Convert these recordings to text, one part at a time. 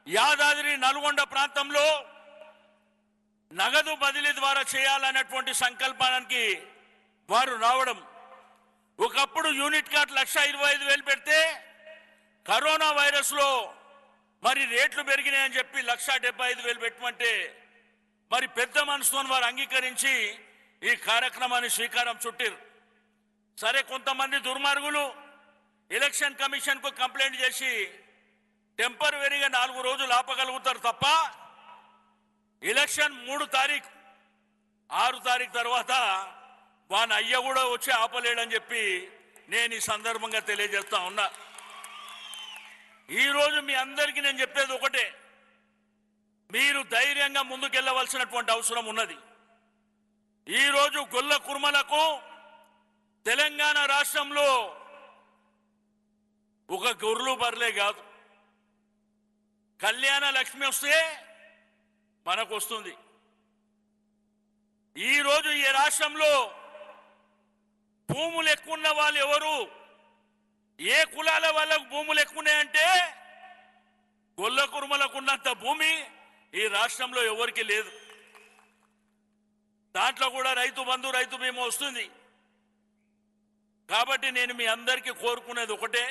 యాదాద్రి నల్గొండ ప్రాంతంలో నగదు బదిలీ ద్వారా చేయాలనేటువంటి సంకల్పానికి వారు రావడం. ఒకప్పుడు యూనిట్ కార్డు 1,25,000 పెడితే కరోనా వైరస్ లో మరి రేట్లు పెరిగినాయని చెప్పి 1,75,000 పెట్టమంటే మరి పెద్ద మనసుతో వారు అంగీకరించి ఈ కార్యక్రమాన్ని శ్రీకారం చుట్టారు. సరే, కొంతమంది దుర్మార్గులు ఎలక్షన్ కమిషన్ కు కంప్లైంట్ చేసి టెంపరరీగా 4 రోజులు ఆపగలుగుతారు తప్ప ఎలక్షన్ 3 తారీఖు 6 తారీఖు తర్వాత వాని అయ్య కూడా వచ్చి ఆపలేడని చెప్పి నేను ఈ సందర్భంగా తెలియజేస్తా ఉన్నా. ఈ రోజు మీ అందరికీ నేను చెప్పేది ఒకటే, మీరు ధైర్యంగా ముందుకెళ్లవలసినటువంటి అవసరం ఉన్నది. ఈ రోజు గొల్ల కుర్మలకు తెలంగాణ రాష్ట్రంలో ఒక గొర్రెలు బర్లే కాదు, కళ్యాణ లక్ష్మి వస్తే మనకు వస్తుంది. ఈ రోజు ఈ రాష్ట్రంలో భూములు ఎక్కువ వాళ్ళు ఎవరు, ఏ కులాల వాళ్ళకు భూములు ఎక్కువన్నాయంటే గొల్ల కుర్మలకు ఉన్నంత భూమి ఈ రాష్ట్రంలో ఎవరికి లేదు. దాంట్లో కూడా రైతు బంధు, రైతు బీమా వస్తుంది. కాబట్టి నేను మీ అందరికీ కోరుకునేది ఒకటే,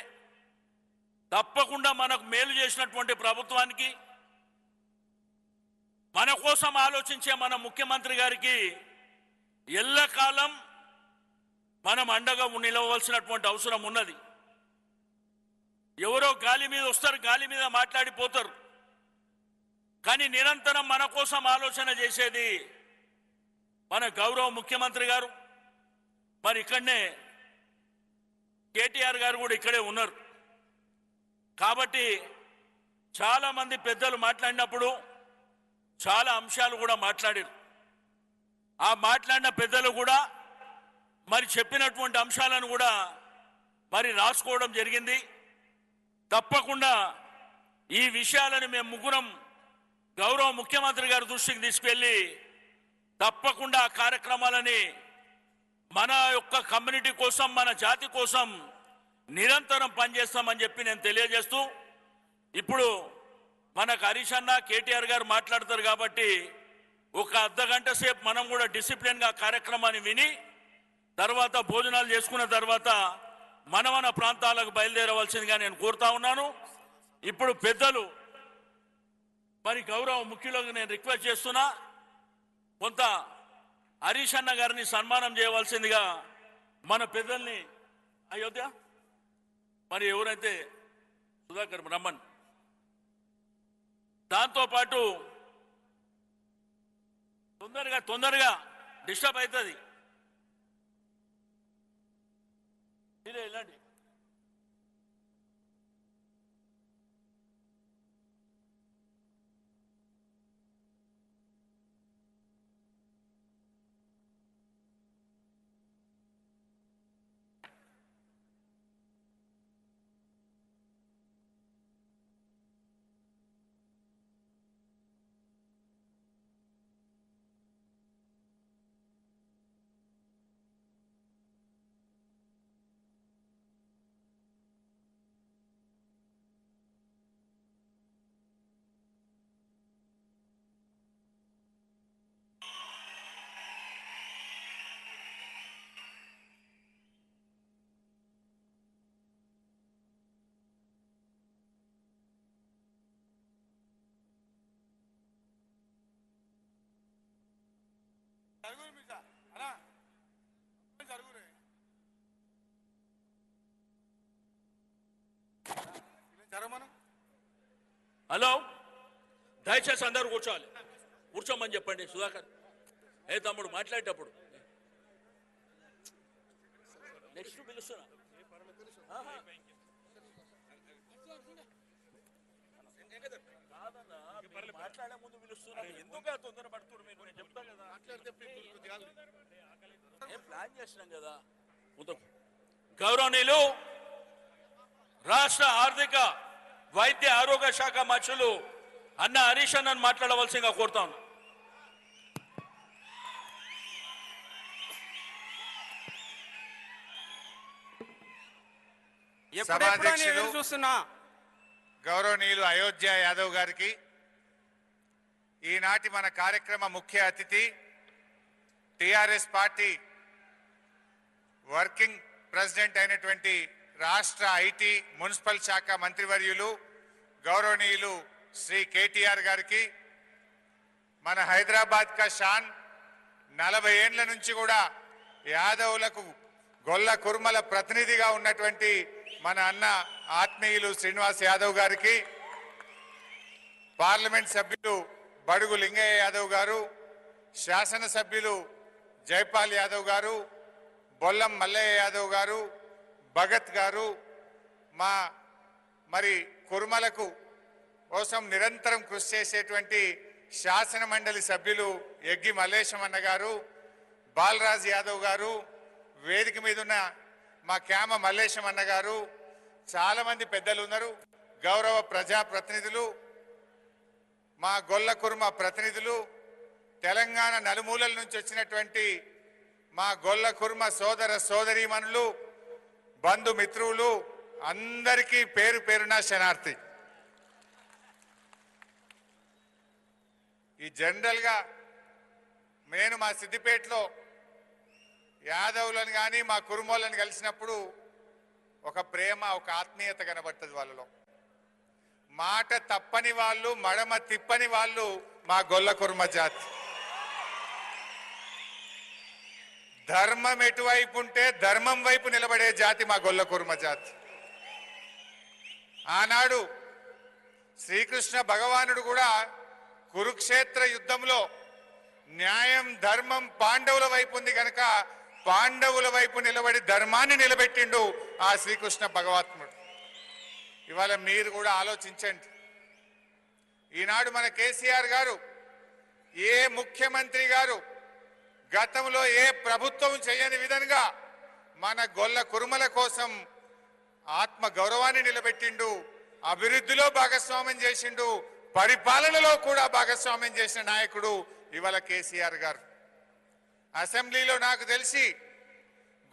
తప్పకుండా మనకు మేలు చేసినటువంటి ప్రభుత్వానికి, మన కోసం ఆలోచించే మన ముఖ్యమంత్రి గారికి ఎల్లకాలం మనం అండగా నిలవలసినటువంటి అవసరం ఉన్నది. ఎవరో గాలి మీద వస్తారు, గాలి మీద మాట్లాడిపోతారు. కానీ నిరంతరం మన కోసం ఆలోచన చేసేది మన గౌరవ ముఖ్యమంత్రి గారు. మరి ఇక్కడనే కేటీఆర్ గారు కూడా ఇక్కడే ఉన్నారు. కాబట్టి చాలా మంది పెద్దలు మాట్లాడినప్పుడు చాలా అంశాలు కూడా మాట్లాడారు. ఆ మాట్లాడిన పెద్దలు కూడా మరి చెప్పినటువంటి అంశాలను కూడా మరి రాసుకోవడం జరిగింది. తప్పకుండా ఈ విషయాలను మేము ముగ్గురం గౌరవ ముఖ్యమంత్రి గారి దృష్టికి తీసుకెళ్లి తప్పకుండా ఆ కార్యక్రమాలని మన యొక్క కమ్యూనిటీ కోసం, మన జాతి కోసం నిరంతరం పనిచేస్తామని చెప్పి నేను తెలియజేస్తూ, ఇప్పుడు మనకు హరీష్ అన్న, కేటీఆర్ గారు మాట్లాడతారు కాబట్టి ఒక అర్ధగంట సేపు మనం కూడా డిసిప్లిన్గా కార్యక్రమాన్ని విని తర్వాత భోజనాలు చేసుకున్న తర్వాత మన ప్రాంతాలకు బయలుదేరవలసిందిగా నేను కోరుతా ఉన్నాను. ఇప్పుడు పెద్దలు మరి గౌరవ ముఖ్యులకు నేను రిక్వెస్ట్ చేస్తున్నా, కొంత హరీష్ అన్న గారిని సన్మానం చేయవలసిందిగా మన పెద్దల్ని అయోధ్య మరి ఎవరైతే సుధాకర్ రమ్మన్, దాంతోపాటు తొందరగా డిస్టర్బ్ అవుతుంది. మీరే ఇలాంటి హలో, దయచేసి అందరూ కూర్చోవాలి. కూర్చోమని చెప్పండి. సుధాకర్, ఏ తమ్ముడు మాట్లాడేటప్పుడు నెక్స్ట్ పిలుస్తున్నా. మాట్లాడే ముందు పిలుస్తున్నా. ఎందుకు తొందర పడుతున్నారు మీరు? నేను చెప్తా కదా, ఏం ప్లాన్ చేసినాం కదా. గౌరవనీయులు రాష్ట్ర ఆర్థిక వైద్య ఆరోగ్య శాఖ మంత్రులు అన్న హరీష్ అన్నను మాట్లాడవలసిందిగా కోరుతాను. చూస్తున్నా గౌరవనీయులు అయోధ్య యాదవ్ గారికి, ఈనాటి మన కార్యక్రమ ముఖ్య అతిథి టిఆర్ఎస్ పార్టీ వర్కింగ్ ప్రెసిడెంట్ అయినటువంటి రాష్ట్ర ఐటీ మున్సిపల్ శాఖ మంత్రివర్యులు గౌరవనీయులు శ్రీ కేటీఆర్ గారికి, మన హైదరాబాద్ కా షాన్ 40 ఏండ్ల నుంచి కూడా యాదవులకు గొల్ల కుర్మల ప్రతినిధిగా ఉన్నటువంటి మన అన్న ఆత్మీయులు శ్రీనివాస్ యాదవ్ గారికి, పార్లమెంట్ సభ్యులు బడుగు లింగయ్య యాదవ్ గారు, శాసనసభ్యులు జైపాల్ యాదవ్ గారు, బొల్లం మల్లయ్య యాదవ్ గారు, భగత్ గారు, మరి కుర్మలకు కోసం నిరంతరం కృషి చేసేటువంటి శాసన మండలి సభ్యులు ఎగ్గి మల్లేశం అన్న గారు, బాలరాజ్ యాదవ్ గారు, వేదిక మీద ఉన్న మా క్యామ మల్లేశం అన్న గారు, చాలా మంది పెద్దలు ఉన్నారు, గౌరవ ప్రజాప్రతినిధులు, మా గొల్ల కుర్మ ప్రతినిధులు, తెలంగాణ నలుమూలల నుంచి వచ్చినటువంటి మా గొల్ల కుర్మ సోదర సోదరీమణులు, బంధుమిత్రులు అందరికీ పేరు పేరున శనార్థి. ఈ జనరల్గా నేను మా సిద్దిపేటలో యాదవులను కానీ మా కురుమోళ్ళని కలిసినప్పుడు ఒక ప్రేమ, ఒక ఆత్మీయత కనబడుతుంది వాళ్ళలో. మాట తప్పని వాళ్ళు, మడమ తిప్పని వాళ్ళు మా గొల్ల కుర్మ జాతి. ధర్మం ఎటువైపు ఉంటే ధర్మం వైపు నిలబడే జాతి మా గొల్ల కుర్మ జాతి. ఆనాడు శ్రీకృష్ణ భగవానుడు కూడా కురుక్షేత్ర యుద్ధంలో న్యాయం ధర్మం పాండవుల వైపు ఉంది కనుక పాండవుల వైపు నిలబడి ధర్మాన్ని నిలబెట్టిండు ఆ శ్రీకృష్ణ భగవాత్ముడు. ఇవాళ మీరు కూడా ఆలోచించండి. ఈనాడు మన కేసీఆర్ గారు, ఏ ముఖ్యమంత్రి గారు గతంలో ఏ ప్రభుత్వం చేయని విధంగా మన గొల్ల కురుమల కోసం ఆత్మ గౌరవాన్ని నిలబెట్టిండు, అభివృద్ధిలో భాగస్వామ్యం చేసిండు, పరిపాలనలో కూడా భాగస్వామ్యం చేసిన నాయకుడు ఇవాళ కేసీఆర్ గారు. అసెంబ్లీలో నాకు తెలిసి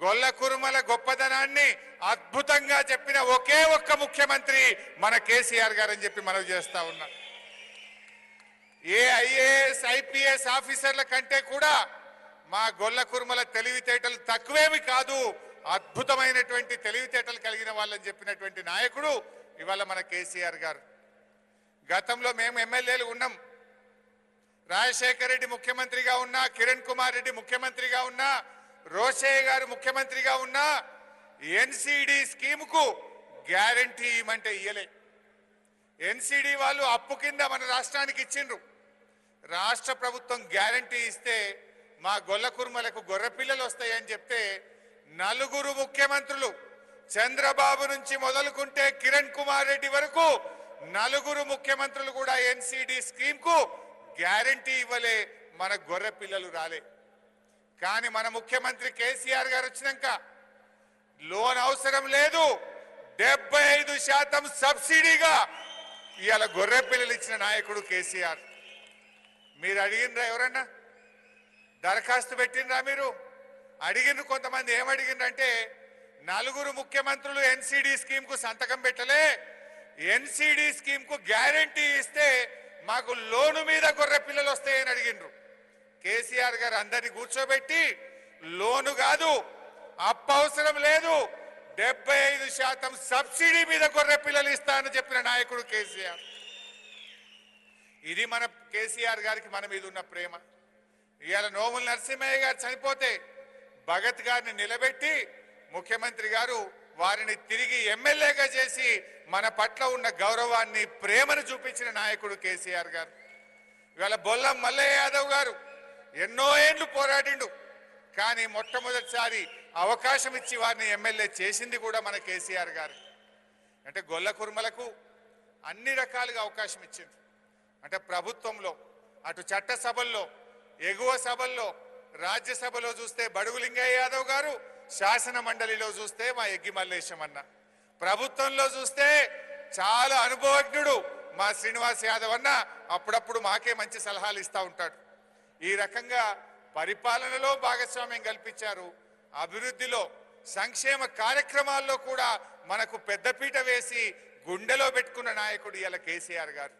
గొల్ల కురుమల గొప్పదనాన్ని అద్భుతంగా చెప్పిన ఒకే ఒక్క ముఖ్యమంత్రి మన కేసీఆర్ గారు అని చెప్పి మనవి చేస్తా ఉన్నా. ఏ ఐఏఎస్ ఐపీఎస్ ఆఫీసర్ల కంటే కూడా మా గొల్ల కురుమల తెలివితేటలు తక్కువేమి కాదు, అద్భుతమైనటువంటి తెలివితేటలు కలిగిన వాళ్ళని చెప్పినటువంటి నాయకుడు ఇవాళ మన కేసీఆర్ గారు. గతంలో మేము ఎమ్మెల్యేలు ఉన్నాం. రాజశేఖర రెడ్డి ముఖ్యమంత్రిగా ఉన్నా, కిరణ్ కుమార్ రెడ్డి ముఖ్యమంత్రిగా ఉన్నా, రోషయ్య గారు ముఖ్యమంత్రిగా ఉన్నా ఎన్సీడీ స్కీముకు గ్యారంటీ ఇవ్వమంటే ఇయ్యలే. ఎన్సీడీ వాళ్ళు అప్పు కింద మన రాష్ట్రానికి ఇచ్చిండ్రు. రాష్ట్ర ప్రభుత్వం గ్యారంటీ ఇస్తే మా గొల్ల కుర్మలకు గొర్రె పిల్లలు వస్తాయని చెప్తే నలుగురు ముఖ్యమంత్రులు, చంద్రబాబు నుంచి మొదలుకుంటే కిరణ్ కుమార్ రెడ్డి వరకు నలుగురు ముఖ్యమంత్రులు కూడా ఎన్సీడీ స్కీమ్ కు గ్యారంటీ ఇవ్వలే, మన గొర్రె పిల్లలు రాలే. కానీ మన ముఖ్యమంత్రి కేసీఆర్ గారు వచ్చినాక లోన్ అవసరం లేదు, 75% సబ్సిడీగా ఇవాళ గొర్రె పిల్లలు ఇచ్చిన నాయకుడు కేసీఆర్. మీరు అడిగినరా? ఎవరన్నా దరఖాస్తు పెట్టినరా? మీరు అడిగిన కొంతమంది ఏమడిగిండ్రంటే నలుగురు ముఖ్యమంత్రులు ఎన్సీడీ స్కీమ్ కు సంతకం పెట్టలే, ఎన్సీడీ స్కీమ్ కు గ్యారంటీ ఇస్తే మాకు లోను మీద గొర్రె పిల్లలు వస్తాయని అడిగిండ్రు. కేసీఆర్ గారు అందరినీ కూర్చోబెట్టి లోను కాదు, అప్పు అవసరం లేదు, 75% సబ్సిడీ మీద గొర్రె పిల్లలు ఇస్తానని చెప్పిన నాయకుడు కేసీఆర్. ఇది మన కేసీఆర్ గారికి మన మీద ఉన్న ప్రేమ. ఇవాళ నోముల నరసింహయ్య గారు చనిపోతే భగత్ గారిని నిలబెట్టి ముఖ్యమంత్రి గారు వారిని తిరిగి ఎమ్మెల్యేగా చేసి మన పట్ల ఉన్న గౌరవాన్ని, ప్రేమను చూపించిన నాయకుడు కేసీఆర్ గారు. ఇవాళ బొల్లం మల్లయ్య యాదవ్ గారు ఎన్నో ఏళ్లు పోరాడిండు, కానీ మొట్టమొదటిసారి అవకాశం ఇచ్చి వారిని ఎమ్మెల్యే చేసింది కూడా మన కేసీఆర్ గారు. అంటే గొల్ల కుర్మలకు అన్ని రకాలుగా అవకాశం ఇచ్చింది. అంటే ప్రభుత్వంలో, అటు చట్టసభల్లో, ఎగువ సభల్లో, రాజ్యసభలో చూస్తే బడుగు లింగయ్య యాదవ్ గారు, శాసన మండలిలో చూస్తే మా ఎగ్గి మల్లేశం అన్న, ప్రభుత్వంలో చూస్తే చాలా అనుభవజ్ఞుడు మా శ్రీనివాస్ యాదవ్ అన్న అప్పుడప్పుడు మాకే మంచి సలహాలు ఇస్తూ ఉంటాడు. ఈ రకంగా పరిపాలనలో భాగస్వామ్యం కల్పించారు, అభివృద్ధిలో, సంక్షేమ కార్యక్రమాల్లో కూడా మనకు పెద్దపీట వేసి గుండెలో పెట్టుకున్న నాయకుడు ఇలా కేసీఆర్ గారు.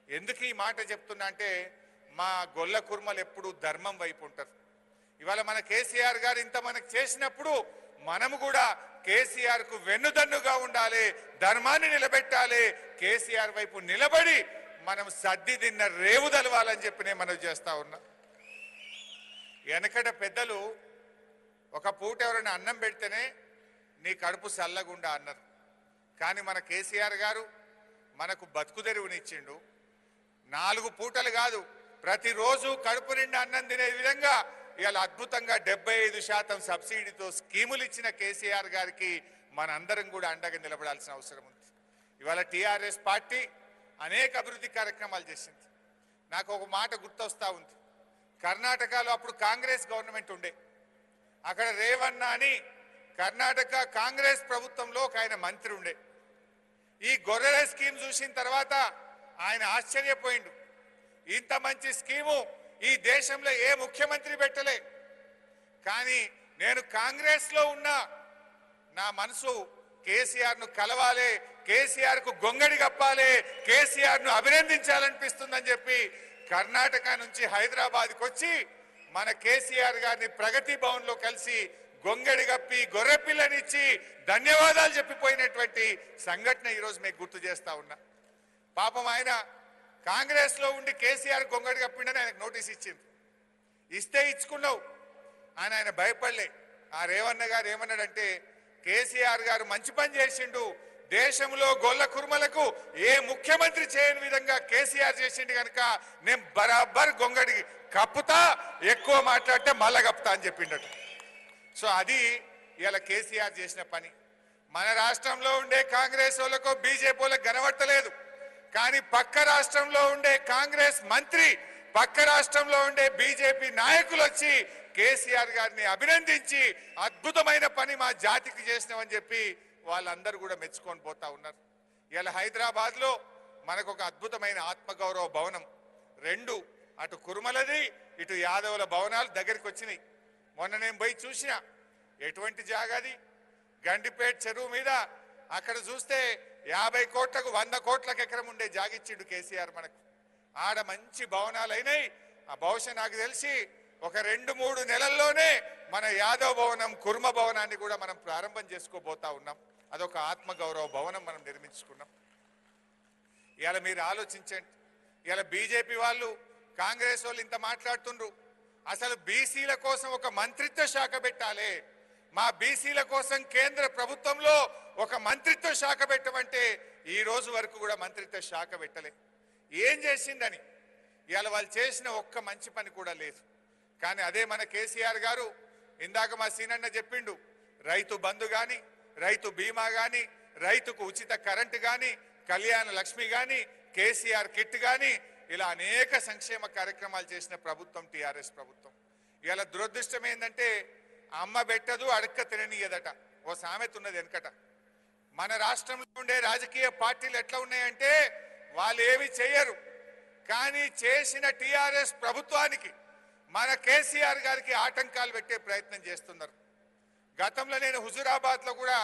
ఎందుకు ఈ మాట చెప్తున్నా అంటే మా గొల్ల కుర్మలు ఎప్పుడు ధర్మం వైపు ఉంటారు. ఇవాళ మన కేసీఆర్ గారు ఇంత మనకు చేసినప్పుడు మనము కూడా కేసీఆర్ కు వెన్నుదన్నుగా ఉండాలి, ధర్మాన్ని నిలబెట్టాలి, కేసీఆర్ వైపు నిలబడి మనం సద్ది తిన్న రేవు దలవాలని చెప్పి నేను మనవి చేస్తా ఉన్నా. వెనకట పెద్దలు ఒక పూట ఎవరైనా అన్నం పెడితేనే నీ కడుపు చల్లగుండా అన్నారు. కానీ మన కేసీఆర్ గారు మనకు బతుకు తెరువునిచ్చిండు. 4 పూటలు కాదు, ప్రతిరోజు కడుపు నిండా అన్నం తినే విధంగా ఇవాళ అద్భుతంగా 75% సబ్సిడీతో స్కీములు ఇచ్చిన కేసీఆర్ గారికి మనందరం కూడా అండగా నిలబడాల్సిన అవసరం ఉంది. ఇవాళ టీఆర్ఎస్ పార్టీ అనేక అభివృద్ధి కార్యక్రమాలు చేసింది. నాకు ఒక మాట గుర్తొస్తా ఉంది. కర్ణాటకలో అప్పుడు కాంగ్రెస్ గవర్నమెంట్ ఉండే, అక్కడ రేవన్న అని కర్ణాటక కాంగ్రెస్ ప్రభుత్వంలో ఒక ఆయన మంత్రి ఉండే. ఈ గొర్రెల స్కీమ్ చూసిన తర్వాత ఆయన ఆశ్చర్యపోయిండు. ఇంత మంచి స్కీము ఈ దేశంలో ఏ ముఖ్యమంత్రి పెట్టలే. కానీ నేను కాంగ్రెస్ లో ఉన్నా, నా మనసు కేసీఆర్ ను కలవాలి, కేసీఆర్ కు గొంగడి కప్పాలి, కేసీఆర్ ను అభినందించాలనిపిస్తుందని చెప్పి కర్ణాటక నుంచి హైదరాబాద్కి వచ్చి మన కేసీఆర్ గారిని ప్రగతి భవన్ లో కలిసి గొంగడి గప్పి గొర్రె పిల్లనిచ్చి ధన్యవాదాలు చెప్పిపోయినటువంటి సంఘటన ఈరోజు మీకు గుర్తు చేస్తా ఉన్నా. పాపం ఆయన కాంగ్రెస్ లో ఉండి కేసీఆర్ గొంగడి కప్పిండని ఆయనకు నోటీస్ ఇచ్చింది. ఇస్తే ఇచ్చుకున్నావు అని ఆయన భయపడలే. ఆ రేవన్న గారు ఏమన్నాడంటే, కేసీఆర్ గారు మంచి పని చేసిండు, దేశంలో గొల్ల కుర్మలకు ఏ ముఖ్యమంత్రి చేయని విధంగా కేసీఆర్ చేసిండు కనుక నేను బరాబర్ గొంగడి కప్పుతా, ఎక్కువ మాట్లాడితే మళ్ళా కప్పుతా అని చెప్పిండట. సో అది ఇలా కేసీఆర్ చేసిన పని. మన రాష్ట్రంలో ఉండే కాంగ్రెస్ వాళ్ళకు బీజేపీ వాళ్ళకు కనబడతలేదు, కానీ పక్క రాష్ట్రంలో ఉండే కాంగ్రెస్ మంత్రి, పక్క రాష్ట్రంలో ఉండే బీజేపీ నాయకులు వచ్చి కేసీఆర్ గారిని అభినందించి అద్భుతమైన పని మా జాతికి చేసినామని చెప్పి వాళ్ళందరూ కూడా మెచ్చుకొని పోతా ఉన్నారు. ఇలా హైదరాబాద్ లో మనకు ఒక అద్భుతమైన ఆత్మగౌరవ భవనం, 2 అటు కురుమలది ఇటు యాదవుల భవనాలు దగ్గరికి వచ్చినాయి. మొన్న నేను పోయి చూసిన, ఎటువంటి జాగాది, గండిపేట చెరువు మీద అక్కడ చూస్తే 50 కోట్లకు 100 కోట్లకు ఎకరం ఉండే జాగిచ్చిండు కేసీఆర్ మనకు. ఆడ మంచి భవనాలు అయినాయి. ఆ బహుశా నాకు తెలిసి ఒక 2-3 నెలల్లోనే మన యాదవ్ భవనం, కుర్మ భవనాన్ని కూడా మనం ప్రారంభం చేసుకోబోతా ఉన్నాం. అదొక ఆత్మగౌరవ భవనం మనం నిర్మించుకున్నాం. ఇవాళ మీరు ఆలోచించండి, ఇవాళ బీజేపీ వాళ్ళు కాంగ్రెస్ వాళ్ళు ఇంత మాట్లాడుతుండ్రు. అసలు బీసీల కోసం ఒక మంత్రిత్వ శాఖ పెట్టాలి, మా బీసీల కోసం కేంద్ర ప్రభుత్వంలో ఒక మంత్రిత్వ శాఖ పెట్టమంటే ఈ రోజు వరకు కూడా మంత్రిత్వ శాఖ పెట్టలే. ఏం చేసిందని ఇవాళ వాళ్ళు చేసిన ఒక్క మంచి పని కూడా లేదు. కానీ అదే మన కేసీఆర్ గారు, ఇందాక మా సీనన్న చెప్పిండు, రైతు బంధు గాని, రైతు బీమా గాని, రైతుకు ఉచిత కరెంటు గాని, కళ్యాణ లక్ష్మి గాని, కేసీఆర్ కిట్ గాని, ఇలా అనేక సంక్షేమ కార్యక్రమాలు చేసిన ప్రభుత్వం టీఆర్ఎస్ ప్రభుత్వం. ఇవాళ దురదృష్టం ఏంటంటే అమ్మ పెట్టదు అడక్క తిననీయదట, ఓ సామెత ఉన్నది వెనకట. మన రాష్ట్రంలో ఉండే రాజకీయ పార్టీలు ఎట్లా ఉన్నాయంటే వాళ్ళు ఏమి చేయరు, కానీ చేసిన టీఆర్ఎస్ ప్రభుత్వానికి మన కేసీఆర్ గారికి ఆటంకాలు పెట్టే ప్రయత్నం చేస్తున్నారు. గతంలో నేను హుజురాబాద్ లో కూడా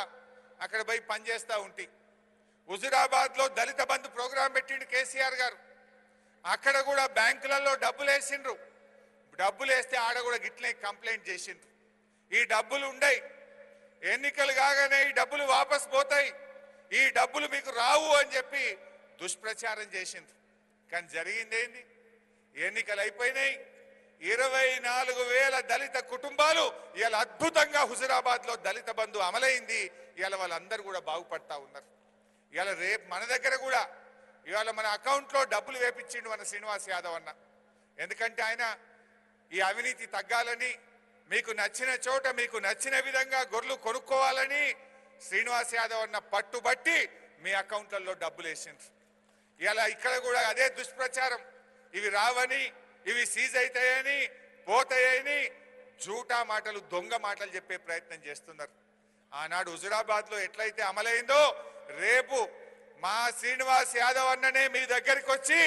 అక్కడ పోయి పనిచేస్తా ఉంటే, హుజురాబాద్ లో దళిత బంధు ప్రోగ్రాం పెట్టిండు కేసీఆర్ గారు. అక్కడ కూడా బ్యాంకులలో డబ్బులు వేసిండ్రు, డబ్బులు వేస్తే ఆడ కూడా గిట్లే కంప్లైంట్ చేసిండ్రు, ఈ డబ్బులు ఉండయి, ఎన్నికలు కాగానే ఈ డబ్బులు వాపస్ పోతాయి, ఈ డబ్బులు మీకు రావు అని చెప్పి దుష్ప్రచారం చేసిండ్రు. కానీ జరిగింది ఏంది, ఎన్నికలు అయిపోయినాయి, 24,000 దళిత కుటుంబాలు ఇవాళ అద్భుతంగా హుజురాబాద్ లో దళిత బంధు అమలైంది. ఇవాళ వాళ్ళందరూ కూడా బాగుపడతా ఉన్నారు. ఇవాళ రేపు మన దగ్గర కూడా ఇవాళ మన అకౌంట్లో డబ్బులు వేపించిండు మన శ్రీనివాస్ యాదవ్ అన్న. ఎందుకంటే ఆయన ఈ అవినీతి తగ్గాలని, మీకు నచ్చిన చోట మీకు నచ్చిన విధంగా గొర్రెలు కొనుక్కోవాలని శ్రీనివాస్ యాదవ్ అన్న పట్టుబట్టి మీ అకౌంట్లలో డబ్బులు వేసిండ్రు. ఇలా ఇక్కడ కూడా అదే దుష్ప్రచారం, ఇవి రావని, ఇవి సీజ్ అవుతాయని, పోతాయని జూటా మాటలు, దొంగ మాటలు చెప్పే ప్రయత్నం చేస్తున్నారు. ఆనాడు హుజురాబాద్ లో ఎట్లయితే అమలైందో రేపు మా శ్రీనివాస్ యాదవ్ అన్ననే మీ దగ్గరికి వచ్చి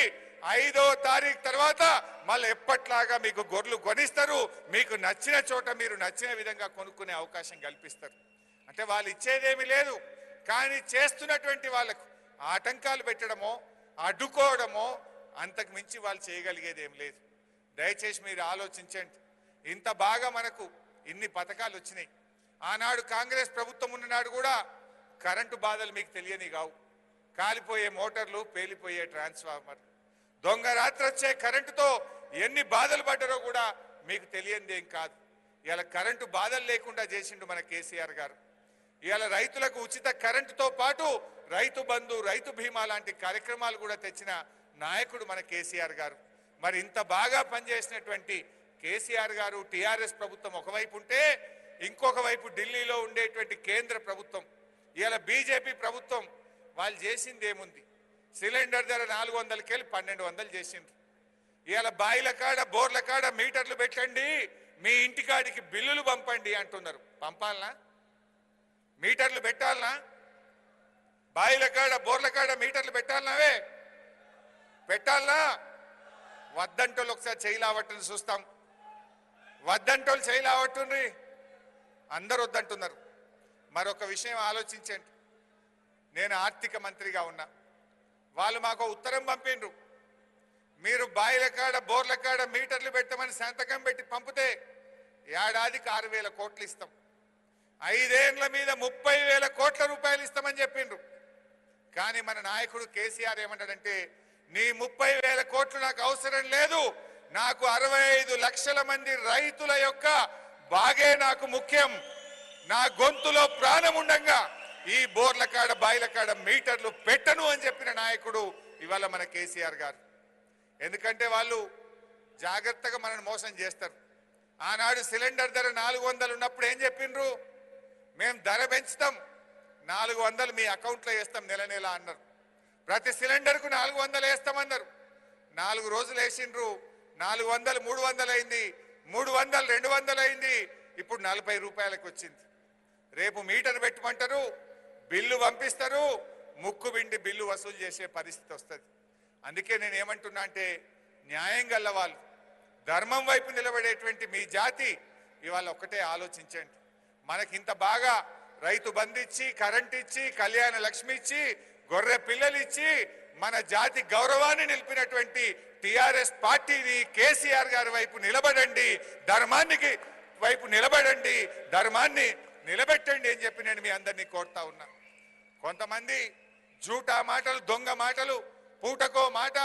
5వ తారీఖు తర్వాత మళ్ళీ ఎప్పట్లాగా మీకు గొర్రెలు కొనిస్తారు, మీకు నచ్చిన చోట మీరు నచ్చిన విధంగా కొనుక్కునే అవకాశం కల్పిస్తారు. అంటే వాళ్ళు ఇచ్చేదేమీ లేదు, కానీ చేస్తున్నటువంటి వాళ్ళకు ఆటంకాలు పెట్టడమో అడ్డుకోవడమో అంతకు మించి వాళ్ళు చేయగలిగేది ఏం లేదు. దయచేసి మీరు ఆలోచించండి. ఇంత బాగా మనకు ఇన్ని పథకాలు వచ్చినాయి. ఆనాడు కాంగ్రెస్ ప్రభుత్వం ఉన్ననాడు కూడా కరెంటు బాధలు మీకు తెలియని కావు. కాలిపోయే మోటార్లు, పేలిపోయే ట్రాన్స్ఫార్మర్, దొంగ రాత్రి వచ్చే కరెంటుతో ఎన్ని బాధలు పడ్డారో కూడా మీకు తెలియంది ఏం కాదు. ఇవాళ కరెంటు బాధలు లేకుండా చేసిండు మన కేసీఆర్ గారు. ఇవాళ రైతులకు ఉచిత కరెంటుతో పాటు రైతు బంధు, రైతు బీమా లాంటి కార్యక్రమాలు కూడా తెచ్చిన నాయకుడు మన కేసీఆర్ గారు. మరి ఇంత బాగా పనిచేసినటువంటి కేసీఆర్ గారు, టీఆర్ఎస్ ప్రభుత్వం ఒకవైపు ఉంటే, ఇంకొక వైపు ఢిల్లీలో ఉండేటువంటి కేంద్ర ప్రభుత్వం, ఇవాళ బీజేపీ ప్రభుత్వం వాళ్ళు చేసింది ఏముంది? సిలిండర్ ధర 400కి వెళ్ళి 1200 చేసిండ్రు. ఇవాళ బాయిల కాడ, బోర్ల కాడ మీటర్లు పెట్టండి, మీ ఇంటికాడికి బిల్లులు పంపండి అంటున్నారు. పంపాలనా? మీటర్లు పెట్టాలనా? బాయిల కాడ, బోర్ల కాడ మీటర్లు పెట్టాలనావే? పెట్టాలనా? వద్దంటోళ్ళు ఒకసారి చేయలావట్టుని చూస్తాం. వద్దంటోళ్ళు చేయలావట్టుండ్రి, అందరు వద్దంటున్నారు. మరొక విషయం ఆలోచించండి. నేను ఆర్థిక మంత్రిగా ఉన్నా, వాళ్ళు మాకు ఉత్తరం పంపిండ్రు, మీరు బాయిల కాడ, బోర్ల కాడ మీటర్లు పెట్టమని సంతకం పెట్టి పంపితే ఏడాదికి 6,000 కోట్లు ఇస్తాం, 5 ఏళ్ల మీద 30,000 కోట్ల రూపాయలు ఇస్తామని చెప్పిండ్రు. కానీ మన నాయకుడు కేసీఆర్ ఏమంటాడంటే, నీ 30,000 కోట్లు నాకు అవసరం లేదు, నాకు 65 లక్షల మంది రైతుల యొక్క బాగే నాకు ముఖ్యం, నా గొంతులో ప్రాణం ఉండంగా ఈ బోర్ల కాడ, బాయిల కాడ మీటర్లు పెట్టను అని చెప్పిన నాయకుడు ఇవాళ మన కేసీఆర్ గారు. ఎందుకంటే వాళ్ళు జాగ్రత్తగా మనల్ని మోసం చేస్తారు. ఆనాడు సిలిండర్ ధర 400 ఉన్నప్పుడు ఏం చెప్పిండ్రు? మేము ధర పెంచుతాం, 400 మీ అకౌంట్లో వేస్తాం నెల నెల అన్నారు. ప్రతి సిలిండర్కు 400 వేస్తామన్నారు. 4 రోజులు వేసిండ్రు, 400 300 అయింది, 300 200 అయింది, ఇప్పుడు 40 రూపాయలకు వచ్చింది. రేపు మీటర్ పెట్టమంటారు, బిల్లు పంపిస్తారు, ముక్కు బిండి బిల్లు వసూలు చేసే పరిస్థితి వస్తుంది. అందుకే నేను ఏమంటున్నా అంటే, న్యాయం గల్ల వాళ్ళు, ధర్మం వైపు నిలబడేటువంటి మీ జాతి ఇవాళ ఒక్కటే ఆలోచించండి. మనకింత బాగా రైతు బంధు ఇచ్చి, కరెంట్ ఇచ్చి, కళ్యాణ లక్ష్మి ఇచ్చి, గొర్రె పిల్లలు ఇచ్చి మన జాతి గౌరవాన్ని నిలిపినటువంటి టీఆర్ఎస్ పార్టీని, కేసీఆర్ గారి వైపు నిలబడండి, ధర్మానికి వైపు నిలబడండి, ధర్మాన్ని నిలబెట్టండి అని చెప్పి నేను మీ అందరినీ కోరుతా ఉన్నా. కొంతమంది జూటా మాటలు, దొంగ మాటలు, పూటకో మాట,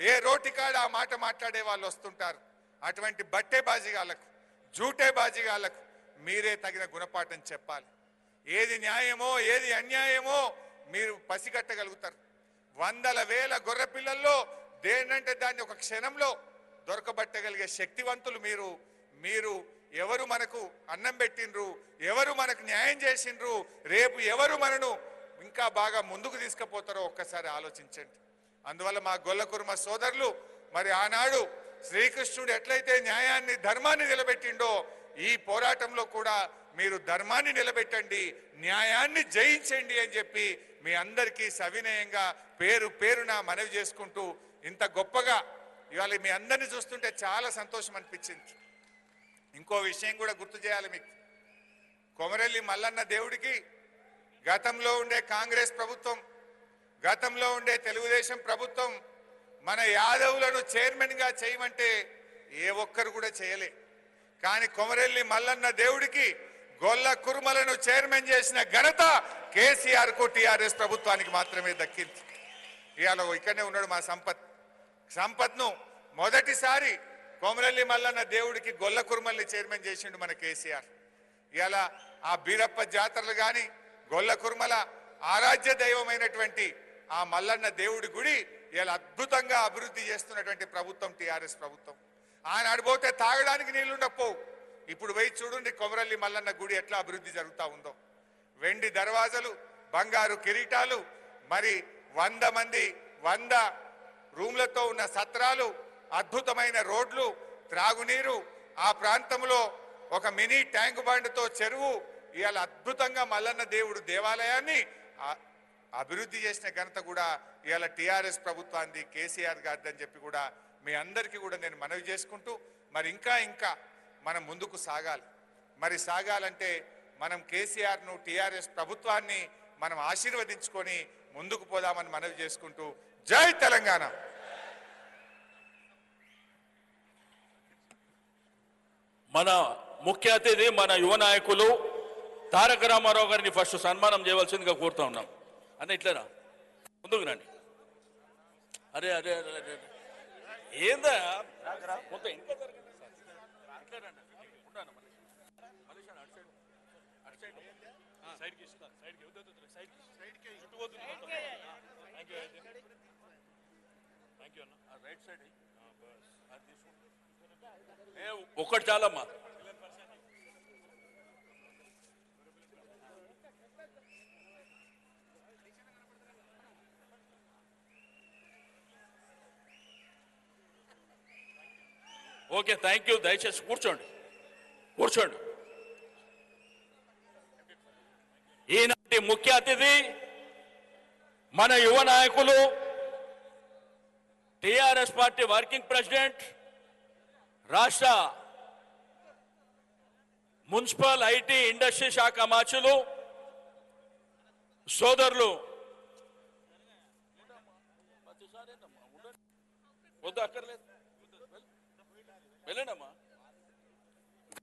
ఏ రోటికాడ ఆ మాట మాట్లాడే వాళ్ళు వస్తుంటారు. అటువంటి బట్టే బాజిగాళ్లకు, జూటే బాజిగాళ్లకు మీరే తగిన గుణపాఠం చెప్పాలి. ఏది న్యాయమో, ఏది అన్యాయమో మీరు పసిగట్టగలుగుతారు. 100,000 గొర్రె పిల్లల్లో దేనంటే దాన్ని ఒక క్షణంలో దొరకబట్టగలిగే శక్తివంతులు మీరు. మీరు ఎవరు మనకు అన్నం పెట్టిండ్రు, ఎవరు మనకు న్యాయం చేసిండ్రు, రేపు ఎవరు మనను ఇంకా బాగా ముందుకు తీసుకుపోతారో ఒక్కసారి ఆలోచించండి. అందువల్ల మా గొల్లకుర్మ సోదరులు, మరి ఆనాడు శ్రీకృష్ణుడు ఎట్లయితే న్యాయాన్ని, ధర్మాన్ని నిలబెట్టిండో, ఈ పోరాటంలో కూడా మీరు ధర్మాన్ని నిలబెట్టండి, న్యాయాన్ని జయించండి అని చెప్పి మీ అందరికీ సవినయంగా పేరు పేరున మనవి చేసుకుంటూ, ఇంత గొప్పగా ఇవాళ మీ అందరిని చూస్తుంటే చాలా సంతోషం అనిపించింది. ఇంకో విషయం కూడా గుర్తు చేయాలి మీకు. కొమరెల్లి మల్లన్న దేవుడికి గతంలో ఉండే కాంగ్రెస్ ప్రభుత్వం, గతంలో ఉండే తెలుగుదేశం ప్రభుత్వం మన యాదవులను చైర్మన్గా చేయమంటే ఏ ఒక్కరు కూడా చేయలే. కానీ కొమరెల్లి మల్లన్న దేవుడికి గొల్ల కుర్మలను చైర్మన్ చేసిన ఘనత కేసీఆర్ కు, టీఆర్ఎస్ ప్రభుత్వానికి మాత్రమే దక్కింది. ఇవాళ ఇక్కడనే ఉన్నాడు మా సంపత్ను మొదటిసారి కొమరెల్లి మల్లన్న దేవుడికి గొల్ల కుర్మల్ని చైర్మన్ చేసిండు మన కేసీఆర్. ఇవాళ ఆ బీరప్ప జాతరలు కానీ, గొల్ల కుర్మల ఆరాధ్య దైవమైనటువంటి ఆ మల్లన్న దేవుడి గుడి ఇలా అద్భుతంగా అభివృద్ధి చేస్తున్నటువంటి ప్రభుత్వం టీఆర్ఎస్ ప్రభుత్వం. ఆనాడు పోతే తాగడానికి నీళ్లుండకపోవు, ఇప్పుడు పోయి చూడండి కొమరెల్లి మల్లన్న గుడి ఎట్లా అభివృద్ధి జరుగుతూ ఉందో. వెండి దర్వాజలు, బంగారు కిరీటాలు, మరి 100 మంది 100 రూమ్లతో ఉన్న సత్రాలు, అద్భుతమైన రోడ్లు, త్రాగునీరు, ఆ ప్రాంతంలో ఒక మినీ ట్యాంక్ బండ్తో చెరువు, ఇవాళ అద్భుతంగా మల్లన్న దేవుడు దేవాలయాన్ని అభివృద్ధి చేసిన ఘనత కూడా ఇవాళ టీఆర్ఎస్ ప్రభుత్వాన్ని, కేసీఆర్ గారిది అని చెప్పి కూడా మీ అందరికీ కూడా నేను మనవి చేసుకుంటూ, మరి ఇంకా మనం ముందుకు సాగాలి. మరి సాగాలంటే మనం కేసీఆర్ను, టీఆర్ఎస్ ప్రభుత్వాన్ని మనం ఆశీర్వదించుకొని ముందుకు పోదామని మనవి చేసుకుంటూ జై తెలంగాణ. మన ముఖ్య అతిథి మన యువ నాయకులు తారక రామారావు గారిని ఫస్ట్ సన్మానం చేయవలసిందిగా కోరుతా ఉన్నాం. అన్న ఇట్లరా ముందుకు రండి. అరే అరే అరే అరే ఏందా మొత్తం ఇంకా ఒక్కటి చాలమ్మా. Okay, thank you. దయచేసి కూర్చోండి, కూర్చోండి. ఈనాటి ముఖ్య అతిథి మన యువ నాయకులు టిఆర్ఎస్ పార్టీ వర్కింగ్ ప్రెసిడెంట్, రాష్ట్ర మున్సిపల్ ఐటీ ఇండస్ట్రీ శాఖ మార్చులు సోదరులు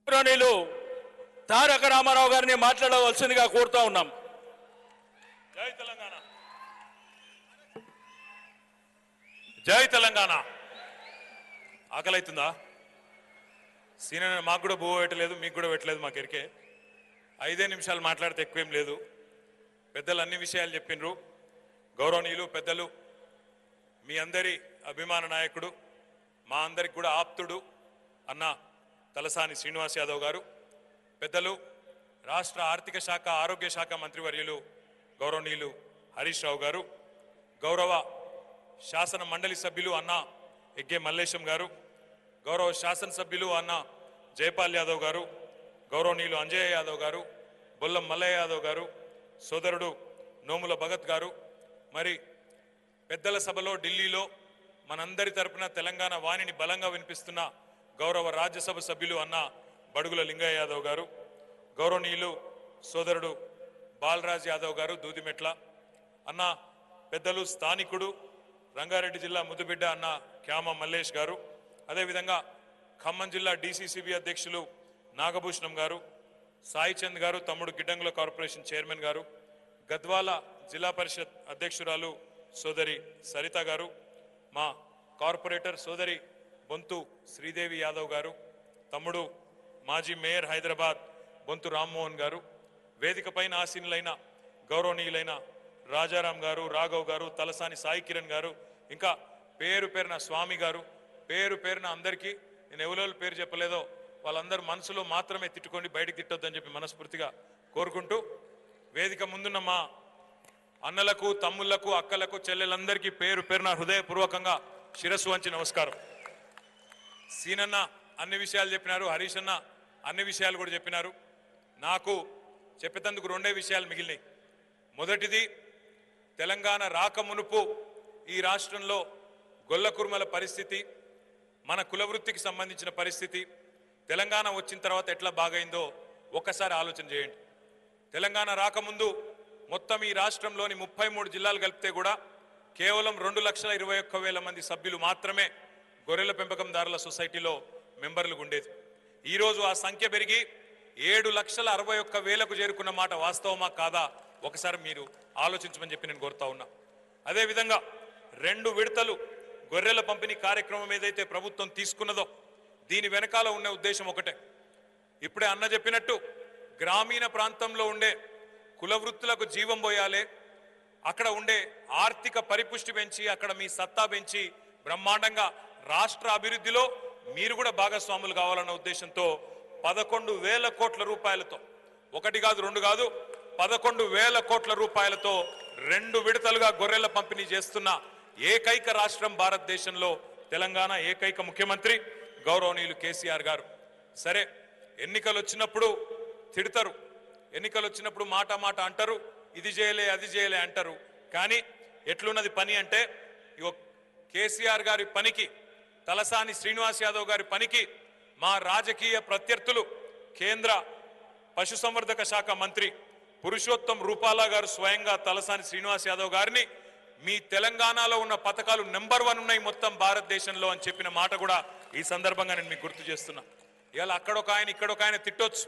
గౌరవనీయులు తారక రామారావు గారిని మాట్లాడవలసిందిగా కోరుతా ఉన్నాం. జై తెలంగాణ, జై తెలంగాణ. ఆకలి అవుతుందా? సీనియర్ మాకు కూడా బువ్వ పెట్టలేదు, మీకు కూడా పెట్టలేదు. మాకు ఎరికే 5 నిమిషాలు మాట్లాడితే ఎక్కువేం లేదు. పెద్దలు అన్ని విషయాలు చెప్పిండ్రు. గౌరవనీయులు పెద్దలు, మీ అందరి అభిమాన నాయకుడు, మా అందరికి కూడా ఆప్తుడు అన్న తలసాని శ్రీనివాస్ యాదవ్ గారు, పెద్దలు రాష్ట్ర ఆర్థిక శాఖ ఆరోగ్య శాఖ మంత్రివర్యులు గౌరవనీయులు హరీష్ రావు గారు, గౌరవ శాసన మండలి సభ్యులు అన్న ఎగ్గే మల్లేశం గారు, గౌరవ శాసనసభ్యులు అన్న జయపాల్ యాదవ్ గారు, గౌరవనీయులు అంజయ్య యాదవ్ గారు, బొల్లం మల్లయ్య యాదవ్ గారు, సోదరుడు నోముల భగత్ గారు, మరి పెద్దల సభలో ఢిల్లీలో మనందరి తరపున తెలంగాణ వాణిని బలంగా వినిపిస్తున్న గౌరవ రాజ్యసభ సభ్యులు అన్న బడుగుల లింగయ్య యాదవ్ గారు, గౌరవనీయులు సోదరుడు బాలరాజ్ యాదవ్ గారు దూదిమెట్ల అన్న, పెద్దలు స్థానికుడు రంగారెడ్డి జిల్లా ముద్దుబిడ్డ అన్న క్యామ మల్లేష్ గారు, అదేవిధంగా ఖమ్మం జిల్లా డిసిసిబి అధ్యక్షులు నాగభూషణం గారు, సాయి చంద్ గారు తమ్ముడు గిడ్డంగుల కార్పొరేషన్ చైర్మన్ గారు, గద్వాల జిల్లా పరిషత్ అధ్యక్షురాలు సోదరి సరిత గారు, మా కార్పొరేటర్ సోదరి బొంతు శ్రీదేవి యాదవ్ గారు, తమ్ముడు మాజీ మేయర్ హైదరాబాద్ బొంతు రామ్మోహన్ గారు, వేదిక పైన ఆసీనులైన గౌరవనీయులైన రాజారాం గారు, రాఘవ్ గారు, తలసాని సాయి కిరణ్ గారు, ఇంకా పేరు పేరున స్వామి గారు, పేరు పేరున అందరికీ నేను ఎవరెవరి పేరు చెప్పలేదో వాళ్ళందరూ మనసులో మాత్రమే తిట్టుకోండి, బయటికి తిట్టొద్దని చెప్పి మనస్ఫూర్తిగా కోరుకుంటూ, వేదిక ముందున్న మా అన్నలకు తమ్ముళ్లకు అక్కలకు చెల్లెలందరికీ పేరు పేరున హృదయపూర్వకంగా శిరస్సు వంచి నమస్కారం. సీనన్న అన్ని విషయాలు చెప్పినారు, హరీష్ అన్న అన్ని విషయాలు కూడా చెప్పినారు. నాకు చెప్పేందుకు 2 విషయాలు మిగిలినాయి. మొదటిది, తెలంగాణ రాకమునుపు ఈ రాష్ట్రంలో గొల్ల కుర్మల పరిస్థితి, మన కులవృత్తికి సంబంధించిన పరిస్థితి, తెలంగాణ వచ్చిన తర్వాత ఎట్లా బాగైందో ఒక్కసారి ఆలోచన చేయండి. తెలంగాణ రాకముందు మొత్తం ఈ రాష్ట్రంలోని 33 జిల్లాలు కలిపితే కూడా కేవలం 2,21,000 మంది సభ్యులు మాత్రమే గొర్రెల పెంపకందారుల సొసైటీలో మెంబర్లు ఉండేది. ఈరోజు ఆ సంఖ్య పెరిగి 7,61,000కు చేరుకున్న మాట వాస్తవమా కాదా ఒకసారి మీరు ఆలోచించమని చెప్పి నేను కోరుతా ఉన్నా. అదేవిధంగా 2 విడతలు గొర్రెల పంపిణీ కార్యక్రమం ఏదైతే ప్రభుత్వం తీసుకున్నదో దీని వెనకాల ఉన్న ఉద్దేశం ఒకటే. ఇప్పుడే అన్న చెప్పినట్టు గ్రామీణ ప్రాంతంలో ఉండే కుల వృత్తులకు జీవం పోయాలి, అక్కడ ఉండే ఆర్థిక పరిపుష్టి పెంచి అక్కడ మీ సత్తా పెంచి బ్రహ్మాండంగా రాష్ట్ర అభివృద్ధిలో మీరు కూడా భాగస్వాములు కావాలన్న ఉద్దేశంతో 11,000 కోట్ల రూపాయలతో, 1 కాదు 2 కాదు 11,000 కోట్ల రూపాయలతో 2 విడతలుగా గొర్రెల పంపిణీ చేస్తున్న ఏకైక రాష్ట్రం భారతదేశంలో తెలంగాణ, ఏకైక ముఖ్యమంత్రి గౌరవనీయులు కేసీఆర్ గారు. సరే, ఎన్నికలు వచ్చినప్పుడు తిడతారు, ఎన్నికలు వచ్చినప్పుడు మాట మాట అంటారు, ఇది చేయలే అది చేయలే అంటారు. కానీ ఎట్లున్నది పని అంటే, కేసీఆర్ గారి పనికి, తలసాని శ్రీనివాస్ యాదవ్ గారి పనికి మా రాజకీయ ప్రత్యర్థులు కేంద్ర పశుసంవర్ధక శాఖ మంత్రి పురుషోత్తం రూపాలా గారు స్వయంగా తలసాని శ్రీనివాస్ యాదవ్ గారిని మీ తెలంగాణలో ఉన్న పథకాలు నెంబర్ 1 ఉన్నాయి మొత్తం భారతదేశంలో అని చెప్పిన మాట కూడా ఈ సందర్భంగా నేను మీకు గుర్తు చేస్తున్నా. ఇవాళ అక్కడొక ఆయన ఇక్కడొక ఆయన తిట్టొచ్చు,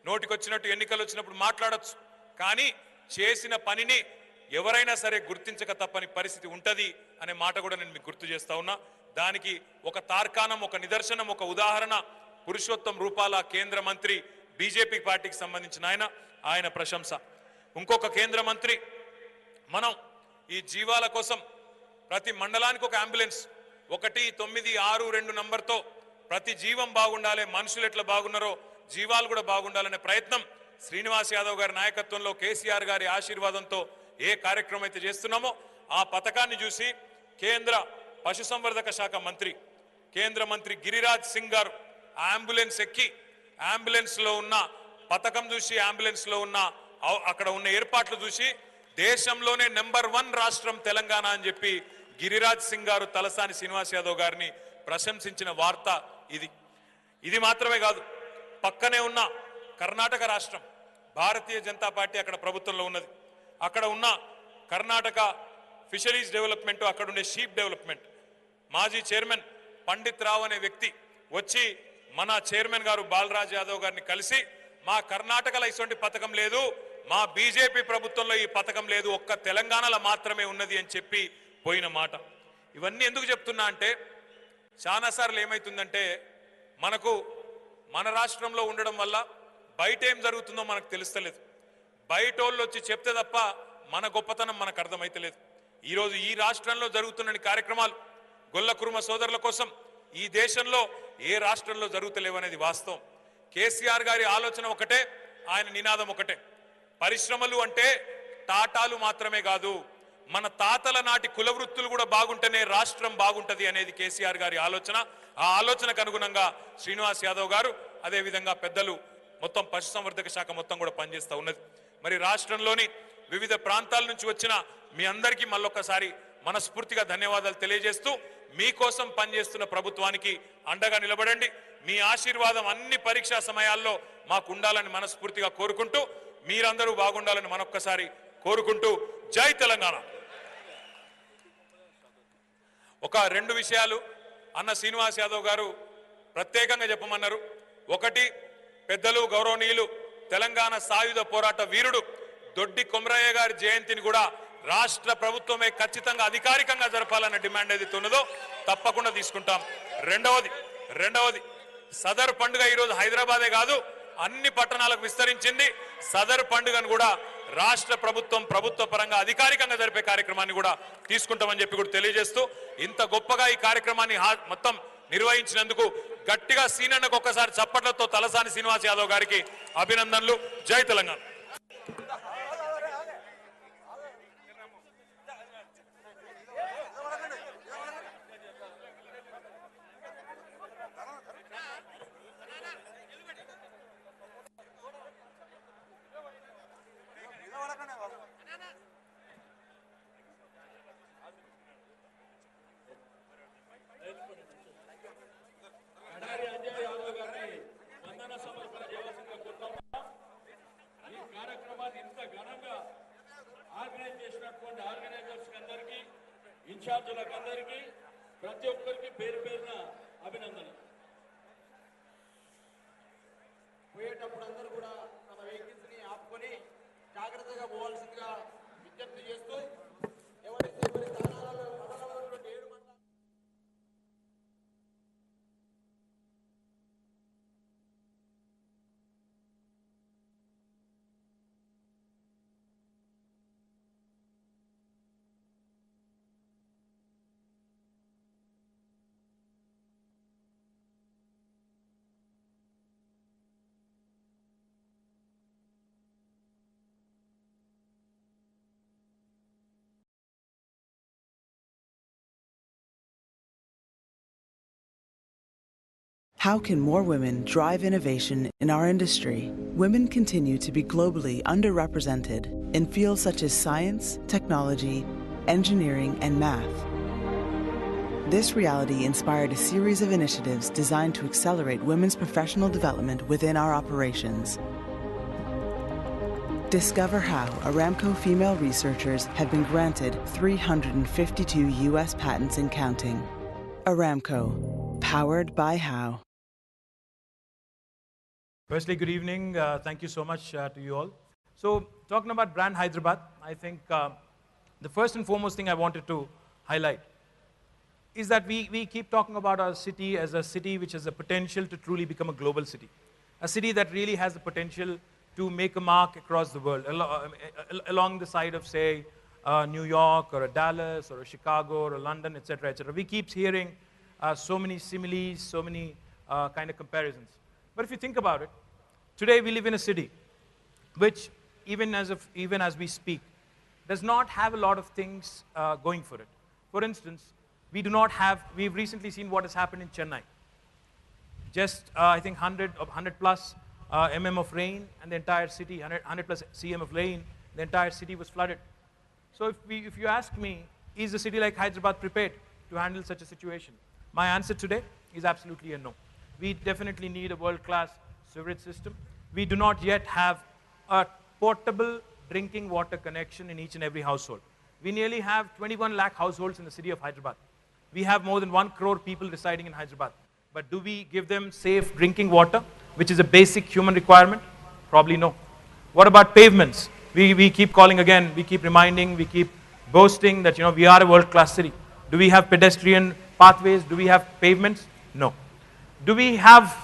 నోటికొచ్చినట్టు ఎన్నికలు వచ్చినప్పుడు మాట్లాడొచ్చు, కానీ చేసిన పనిని ఎవరైనా సరే గుర్తించక తప్పని పరిస్థితి ఉంటది అనే మాట కూడా నేను మీకు గుర్తు చేస్తా ఉన్నా. దానికి ఒక తార్కాణం, ఒక నిదర్శనం, ఒక ఉదాహరణ పురుషోత్తం రూపాలా కేంద్ర మంత్రి, బీజేపీ పార్టీకి సంబంధించిన ఆయన ప్రశంస. ఇంకొక కేంద్ర మంత్రి, మనం ఈ జీవాల కోసం ప్రతి మండలానికి ఒక అంబులెన్స్ 1962 నంబర్తో ప్రతి జీవం బాగుండాలి, మనుషులు ఎట్లా బాగున్నారో జీవాలు కూడా బాగుండాలనే ప్రయత్నం శ్రీనివాస్ యాదవ్ గారి నాయకత్వంలో, కేసీఆర్ గారి ఆశీర్వాదంతో ఏ కార్యక్రమం అయితే చేస్తున్నామో ఆ పథకాన్ని చూసి కేంద్ర పశుసంవర్ధక శాఖ మంత్రి, కేంద్ర మంత్రి గిరిరాజ్ సింగ్ గారు అంబులెన్స్ ఎక్కి అంబులెన్స్ లో ఉన్న పథకం చూసి, అంబులెన్స్ లో ఉన్న అక్కడ ఉన్న ఏర్పాట్లు చూసి దేశంలోనే నెంబర్ 1 రాష్ట్రం తెలంగాణ అని చెప్పి గిరిరాజ్ సింగ్ గారు తలసాని శ్రీనివాస్ యాదవ్ గారిని ప్రశంసించిన వార్త ఇది. ఇది మాత్రమే కాదు, పక్కనే ఉన్న కర్ణాటక రాష్ట్రం, భారతీయ జనతా పార్టీ అక్కడ ప్రభుత్వంలో ఉన్నది. అక్కడ ఉన్న కర్ణాటక ఫిషరీస్ డెవలప్మెంట్, అక్కడ ఉండే షీప్ డెవలప్మెంట్ మాజీ చైర్మన్ పండిత్ రావు అనే వ్యక్తి వచ్చి మన చైర్మన్ గారు బాలరాజ్ యాదవ్ గారిని కలిసి, మా కర్ణాటకలో ఇటువంటి పథకం లేదు, మా బీజేపీ ప్రభుత్వంలో ఈ పథకం లేదు, ఒక్క తెలంగాణలో మాత్రమే ఉన్నది అని చెప్పి పోయిన మాట. ఇవన్నీ ఎందుకు చెప్తున్నా అంటే, చాలాసార్లు ఏమవుతుందంటే మనకు మన రాష్ట్రంలో ఉండడం వల్ల బయట ఏం జరుగుతుందో మనకు తెలుస్తలేదు. బయట వాళ్ళు వచ్చి చెప్తే తప్ప మన గొప్పతనం మనకు అర్థమైతలేదు. ఈరోజు ఈ రాష్ట్రంలో జరుగుతున్న కార్యక్రమాలు గొల్ల కురుమ సోదరుల కోసం ఈ దేశంలో ఏ రాష్ట్రంలో జరుగుతలేవు అనేది వాస్తవం. కేసీఆర్ గారి ఆలోచన ఒకటే, ఆయన నినాదం ఒకటే, పరిశ్రమలు అంటే టాటాలు మాత్రమే కాదు, మన తాతల నాటి కుల వృత్తులు కూడా బాగుంటేనే రాష్ట్రం బాగుంటది అనేది కేసీఆర్ గారి ఆలోచన. ఆ ఆలోచనకు అనుగుణంగా శ్రీనివాస్ యాదవ్ గారు, అదేవిధంగా పెద్దలు, మొత్తం పశుసంవర్ధక శాఖ మొత్తం కూడా పనిచేస్తూ ఉన్నది. మరి రాష్ట్రంలోని వివిధ ప్రాంతాల నుంచి వచ్చిన మీ అందరికీ మళ్ళొక్కసారి మనస్ఫూర్తిగా ధన్యవాదాలు తెలియజేస్తూ, మీకోసం పనిచేస్తున్న ప్రభుత్వానికి అండగా నిలబడండి. మీ ఆశీర్వాదం అన్ని పరీక్షా సమయాల్లో మాకు ఉండాలని మనస్ఫూర్తిగా కోరుకుంటూ, మీరందరూ బాగుండాలని మనొక్కసారి కోరుకుంటూ, జై తెలంగాణ. ఒక 2 విషయాలు అన్న శ్రీనివాస్ యాదవ్ గారు ప్రత్యేకంగా చెప్పమన్నారు. ఒకటి, పెద్దలు గౌరవనీయులు తెలంగాణ సాయుధ పోరాట వీరుడు దొడ్డి కొమరయ్య గారి జయంతిని కూడా రాష్ట్ర ప్రభుత్వమే ఖచ్చితంగా అధికారికంగా జరపాలన్న డిమాండ్ ఏదైతే ఉన్నదో తప్పకుండా తీసుకుంటాం. రెండవది సదర్ పండుగ ఈరోజు హైదరాబాదే కాదు అన్ని పట్టణాలకు విస్తరించింది. సదర్ పండుగను కూడా రాష్ట్ర ప్రభుత్వం ప్రభుత్వ పరంగా అధికారికంగా జరిపే కార్యక్రమాన్ని కూడా తీసుకుంటామని చెప్పి కూడా తెలియజేస్తూ, ఇంత గొప్పగా ఈ కార్యక్రమాన్ని మొత్తం నిర్వహించినందుకు గట్టిగా సీనన్నకు ఒక్కసారి చప్పట్లతో తలసాని శ్రీనివాస్ యాదవ్ గారికి అభినందనలు. జై తెలంగాణ. ఇన్ఛార్జీలకు అందరికీ ప్రతి ఒక్కరికి పేరు పేరున అభినందనలు. పోయేటప్పుడు అందరూ కూడా తమ వెహికల్స్ ని ఆపుకొని జాగ్రత్తగా పోవాల్సిందిగా విజ్ఞప్తి చేస్తూ, ఎవరైతే ఎవరి స్థానాలలో మండలంలో 7 మండలాలు How can more women drive innovation in our industry? Women continue to be globally underrepresented in fields such as science, technology, engineering, and math. This reality inspired a series of initiatives designed to accelerate women's professional development within our operations. Discover how Aramco female researchers have been granted 352 U.S. patents and counting. Aramco, powered by how. Firstly, good evening. Thank you so much to you all. So, talking about brand Hyderabad, I think the first and foremost thing I wanted to highlight is that we keep talking about our city as a city which has the potential to truly become a global city. A city that really has the potential to make a mark across the world, along the side of, say, New York or a Dallas or a Chicago or a London, etc., etc. We keep hearing so many similes, so many kind of comparisons. But if you think about it, today we live in a city which, even as we speak, does not have a lot of things going for it. For instance, we've recently seen what has happened in Chennai. Just, I think, 100 plus mm of rain, and the entire city, 100 plus cm of rain, the entire city was flooded. So if you ask me, is a city like Hyderabad prepared to handle such a situation? My answer today is absolutely a no. We definitely need a world-class sewerage system. We do not yet have a portable drinking water connection in each and every household. We nearly have 21 lakh households in the city of Hyderabad. We have more than 1 crore people residing in Hyderabad. But do we give them safe drinking water, which is a basic human requirement? Probably no. What about pavements? We keep calling again, we keep reminding, we keep boasting that we are a world-class city. Do we have pedestrian pathways? Do we have pavements? No. Do we have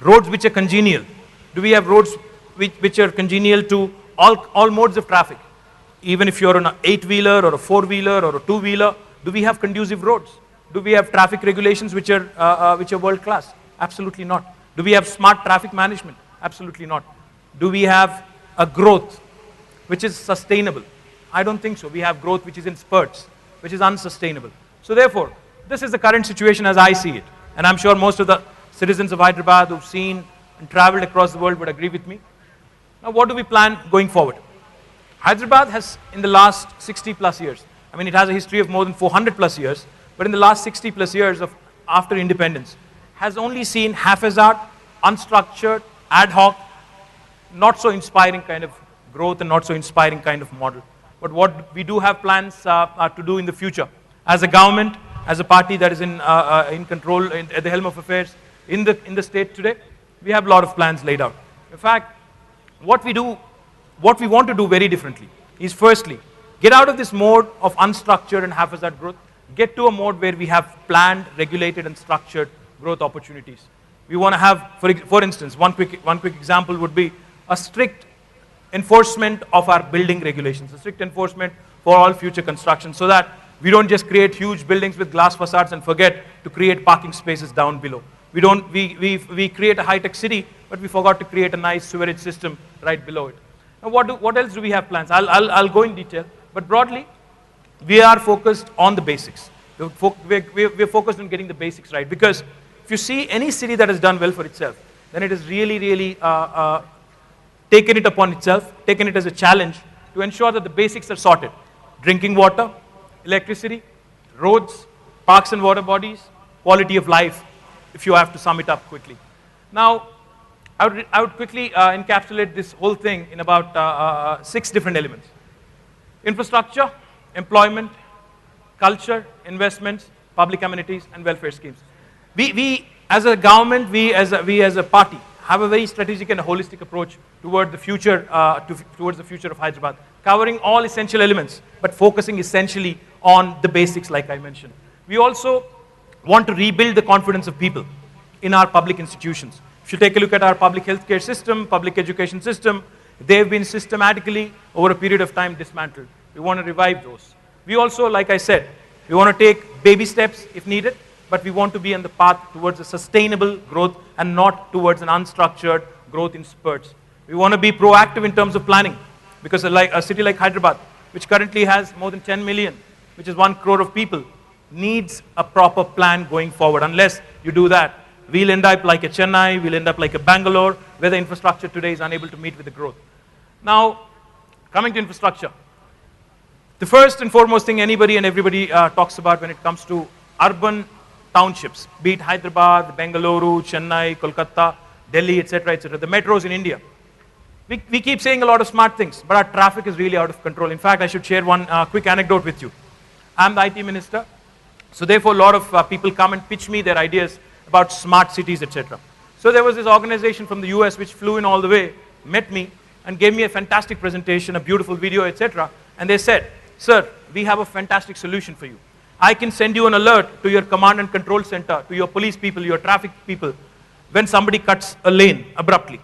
roads which are congenial? Do we have roads which are congenial to all modes of traffic? Even if you're on an 8-wheeler or a 4-wheeler or a 2-wheeler, do we have conducive roads? Do we have traffic regulations which are world class? Absolutely not. Do we have smart traffic management? Absolutely not. Do we have a growth which is sustainable? I don't think so. We have growth which is in spurts, which is unsustainable. So therefore, this is the current situation as I see it. And I'm sure most of the citizens of Hyderabad who've seen and traveled across the world would agree with me. Now, what do we plan going forward? Hyderabad has, in the last 60 plus years, I mean, it has a history of more than 400 plus years, but in the last 60 plus years after independence, has only seen haphazard, unstructured, ad hoc, not so inspiring kind of growth and not so inspiring kind of model. But what we do have plans to do in the future, as a government, as a party that is in control, at the helm of affairs in the state today, we have a lot of plans laid out. In fact, what we want to do very differently is, firstly, get out of this mode of unstructured and haphazard growth, get to a mode where we have planned, regulated, and structured growth opportunities. We want to have, for instance, one quick example would be a strict enforcement of our building regulations, a strict enforcement for all future construction, so that we don't just create huge buildings with glass facades and forget to create parking spaces down below. We create a high-tech city, but we forgot to create a nice sewerage system right below it. Now, what else do we have plans? I'll go in detail, but broadly, we are focused on the basics. We're focused on getting the basics right, because if you see any city that has done well for itself, then it has really taken it upon itself, taken it as a challenge to ensure that the basics are sorted. Drinking water, electricity, roads, parks and water bodies, quality of life, if you have to sum it up quickly. Now, I would quickly encapsulate this whole thing in about 6 different elements. Infrastructure, employment, culture, investments, public amenities, and welfare schemes. We as a government, we as a party, have a very strategic and holistic approach toward the future, towards the future of Hyderabad, covering all essential elements, but focusing essentially on the basics, like I mentioned. We also want to rebuild the confidence of people in our public institutions. If you take a look at our public healthcare system, public education system, they've been systematically, over a period of time, dismantled. We want to revive those. We also, like I said, we want to take baby steps if needed, but we want to be on the path towards a sustainable growth and not towards an unstructured growth in spurts. We want to be proactive in terms of planning, because a city like Hyderabad, which currently has more than 10 million, which is 1 crore of people, needs a proper plan going forward. Unless you do that, we'll end up like a Chennai, we'll end up like a Bangalore, where the infrastructure today is unable to meet with the growth. Now, coming to infrastructure, the first and foremost thing anybody and everybody talks about when it comes to urban townships, be it Hyderabad, Bengaluru, Chennai, Kolkata, Delhi, etc., etc., the metros in India. We keep saying a lot of smart things, but our traffic is really out of control. In fact, I should share one quick anecdote with you. I'm the IT minister, so therefore a lot of people come and pitch me their ideas about smart cities, etc. So there was this organization from the US which flew in all the way, met me, and gave me a fantastic presentation, a beautiful video, etc. And they said, sir, we have a fantastic solution for you. I can send you an alert to your command and control center, to your police people, your traffic people, when somebody cuts a lane abruptly.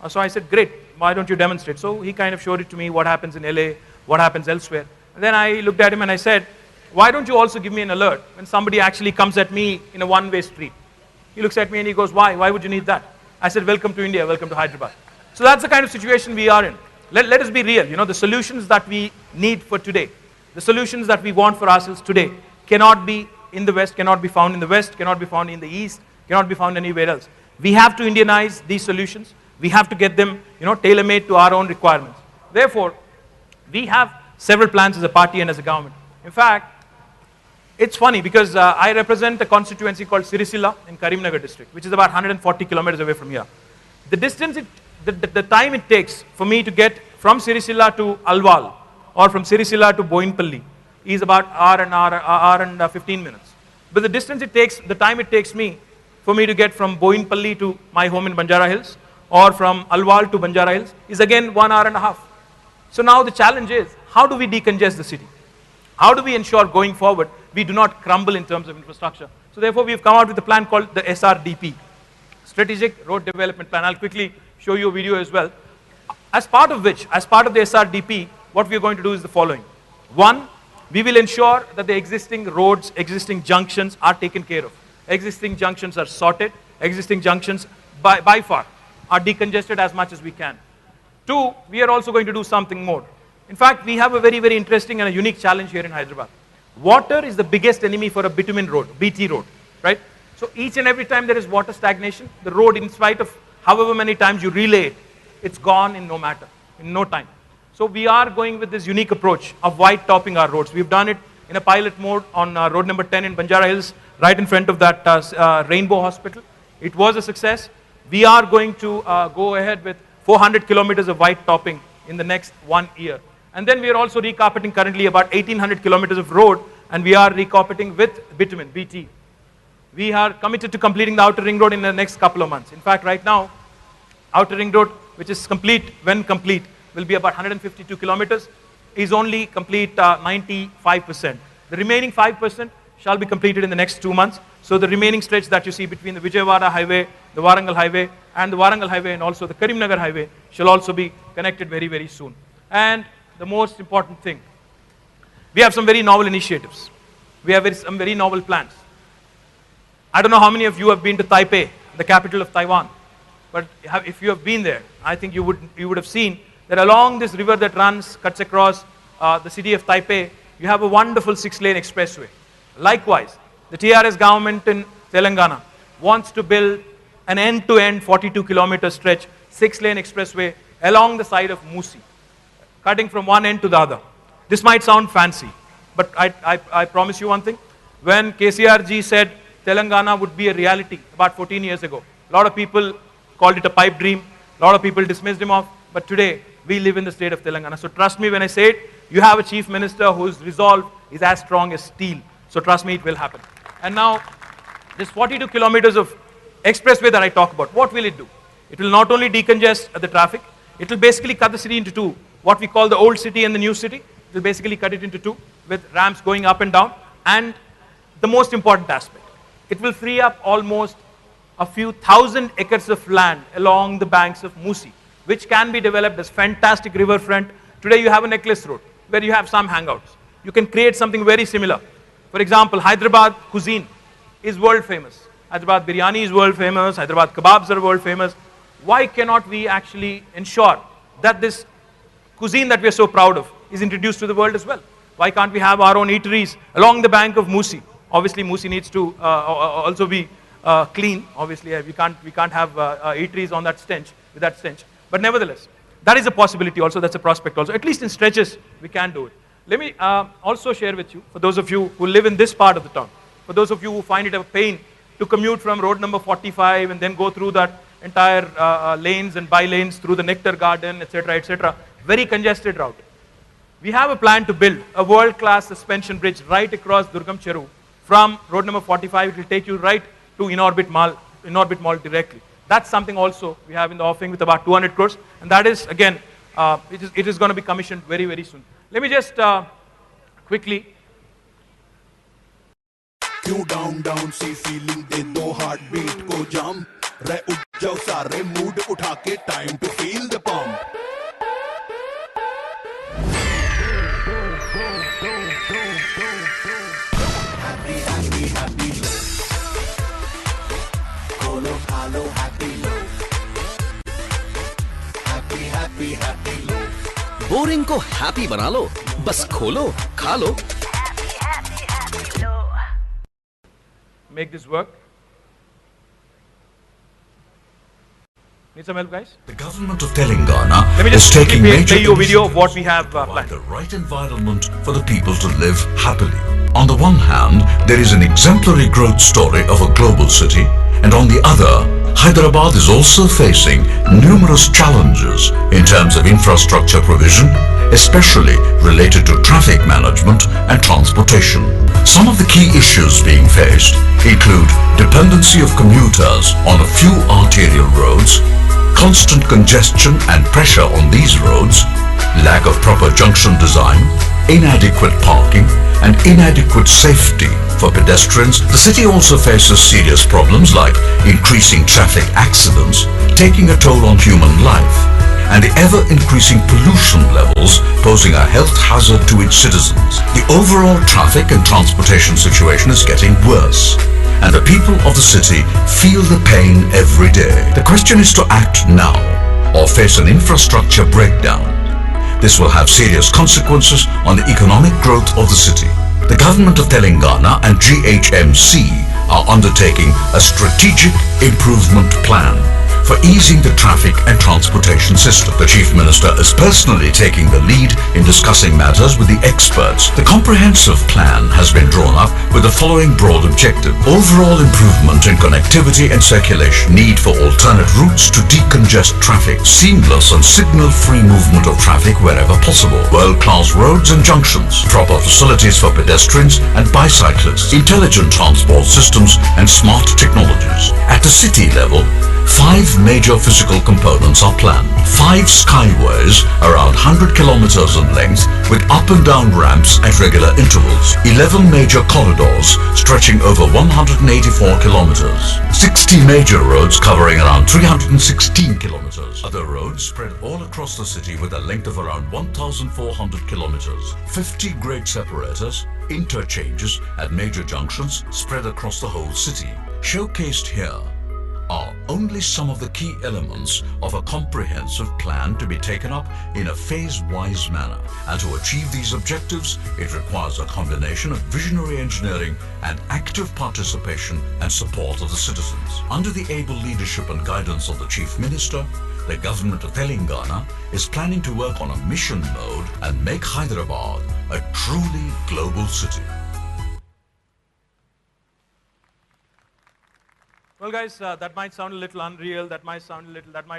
So I said, great, why don't you demonstrate? So he kind of showed it to me, what happens in LA, what happens elsewhere. And then I looked at him and I said, why don't you also give me an alert when somebody actually comes at me in a one-way street? He looks at me and he goes, why? Why would you need that? I said, welcome to India, welcome to Hyderabad. So that's the kind of situation we are in. Let us be real. You know, the solutions that we need for today, the solutions that we want for ourselves today cannot be in the West, cannot be found in the West, cannot be found in the East, cannot be found anywhere else. We have to Indianize these solutions. We have to get them, you know, tailor-made to our own requirements. Therefore, we have several plans as a party and as a government. In fact, it's funny because I represent a constituency called Sirisila in Karimnagar district, which is about 140 kilometers away from here. The distance, the time it takes for me to get from Sirisila to Alwal or from Sirisila to Boinpalli is about hour and 15 minutes. But the distance it takes, the time it takes me for me to get from Boinpalli to my home in Banjara Hills or from Alwal to Banjara Hills is again 1 hour and a half. So now the challenge is, how do we decongest the city? How do we ensure going forward we do not crumble in terms of infrastructure? So therefore we've come out with a plan called the SRDP, Strategic Road Development Plan. I'll quickly show you a video as well. As part of which, as part of the SRDP, what we're going to do is the following. One, we will ensure that the existing roads, existing junctions are taken care of. Existing junctions are sorted. Existing junctions by far are decongested as much as we can. Two, we are also going to do something more. In fact, we have a very, very interesting and a unique challenge here in Hyderabad. Water is the biggest enemy for a bitumen road, BT road, right? So each and every time there is water stagnation, the road, in spite of however many times you relay it, it's gone in no matter, in no time. So we are going with this unique approach of white topping our roads. We've done it in a pilot mode on road number 10 in Banjara Hills, right in front of that Rainbow Hospital. It was a success. We are going to go ahead with 400 kilometers of white topping in the next 1 year. And then we are also recarpeting currently about 1800 kilometers of road, and we are recarpeting with bitumen, BT. We are committed to completing the outer ring road in the next couple of months. In fact, right now, outer ring road, which is complete, when complete, will be about 152 kilometers, is only complete 95%. The remaining 5% shall be completed in the next 2 months. So the remaining stretch that you see between the Vijayawada highway, the Warangal highway, and the Warangal highway, and also the Karimnagar highway shall also be connected very, very soon. And the most important thing, we have some very novel initiatives. We have some very novel plans. I don't know how many of you have been to Taipei, the capital of Taiwan, but if you have been there, I think you would have seen that along this river that cuts across the city of Taipei, you have a wonderful 6-lane expressway. Likewise, the TRS government in Telangana wants to build an end-to-end 42-kilometer stretch, 6-lane expressway along the side of Musi, cutting from one end to the other. This might sound fancy, but I promise you one thing. When KCRG said Telangana would be a reality about 14 years ago, a lot of people called it a pipe dream, a lot of people dismissed him off, but today we live in the state of Telangana. So trust me when I say it, you have a chief minister whose resolve is as strong as steel. So trust me, it will happen. And now, this 42 kilometers of expressway that I talk about, what will it do? It will not only decongest the traffic, it will basically cut the city into two, what we call the old city and the new city. It will basically cut it into two with ramps going up and down. And the most important aspect, it will free up almost a few thousand acres of land along the banks of Musi, which can be developed as fantastic riverfront. Today you have a necklace road where you have some hangouts. You can create something very similar. For example, Hyderabad cuisine is world famous. Hyderabad biryani is world famous. Hyderabad kebabs are world famous. Why cannot we actually ensure that this cuisine that we are so proud of is introduced to the world as well? Why can't we have our own eateries along the bank of Musi? Obviously, Musi needs to also be clean. Obviously, we can't have eateries on that stench, with that stench. But nevertheless, that is a possibility also, that's a prospect also. At least in stretches, we can do it. Let me also share with you, for those of you who live in this part of the town, for those of you who find it a pain to commute from road number 45 and then go through that entire lanes and by-lanes through the Nectar Garden, etc., etc. Very congested route. We have a plan to build a world-class suspension bridge right across Durgam Cheru from road number 45. It will take you right to In-Orbit Mall directly. That's something also we have in the offering with about 200 crores. And that is, again, it is going to be commissioned very, very soon. Let me just quickly. क्यों down down सी feeling दे दो heart beat को जम रे उठ जाओ सारे mood उठा के time to feel the pump happy happy happy लो खोलो खा लो हैप्पी लो हैप्पी हैप्पी हैप्पी लो बोरिंग को हैप्पी बना लो बस खोलो खा लो Make this work. Need some help, guys? The government of Telangana Let me is just taking major play you a video of what we have provide planned. the right environment for the people to live happily. On the one hand, there is an exemplary growth story of a global city, and on the other, Hyderabad is also facing numerous challenges in terms of infrastructure provision, especially related to traffic management and transportation. Some of the key issues being faced include dependency of commuters on a few arterial roads, constant congestion and pressure on these roads, lack of proper junction design, inadequate parking and inadequate safety for pedestrians. The city also faces serious problems like increasing traffic accidents, taking a toll on human life, and the ever-increasing pollution levels posing a health hazard to its citizens. The overall traffic and transportation situation is getting worse, and the people of the city feel the pain every day. The question is to act now or face an infrastructure breakdown. This will have serious consequences on the economic growth of the city. The government of Telangana and GHMC are undertaking a strategic improvement plan for easing the traffic and transportation system. The Chief Minister is personally taking the lead in discussing matters with the experts. The comprehensive plan has been drawn up with the following broad objective: overall improvement in connectivity and circulation, need for alternate routes to decongest traffic, seamless and signal-free movement of traffic wherever possible, world-class roads and junctions, proper facilities for pedestrians and bicyclists, intelligent transport systems and smart technologies. At the city level, 5 major physical components are planned. 5 skyways around 100 kilometers in length with up and down ramps at regular intervals. 11 major corridors stretching over 184 kilometers. 60 major roads covering around 316 kilometers. Other roads spread all across the city with a length of around 1,400 kilometers. 50 grade separators, interchanges at major junctions spread across the whole city. Showcased here are only some of the key elements of a comprehensive plan to be taken up in a phase-wise manner. And to achieve these objectives, it requires a combination of visionary engineering and active participation and support of the citizens. Under the able leadership and guidance of the Chief Minister, the government of Telangana is planning to work on a mission mode and make Hyderabad a truly global city. Well, guys, that might sound a little unreal. That might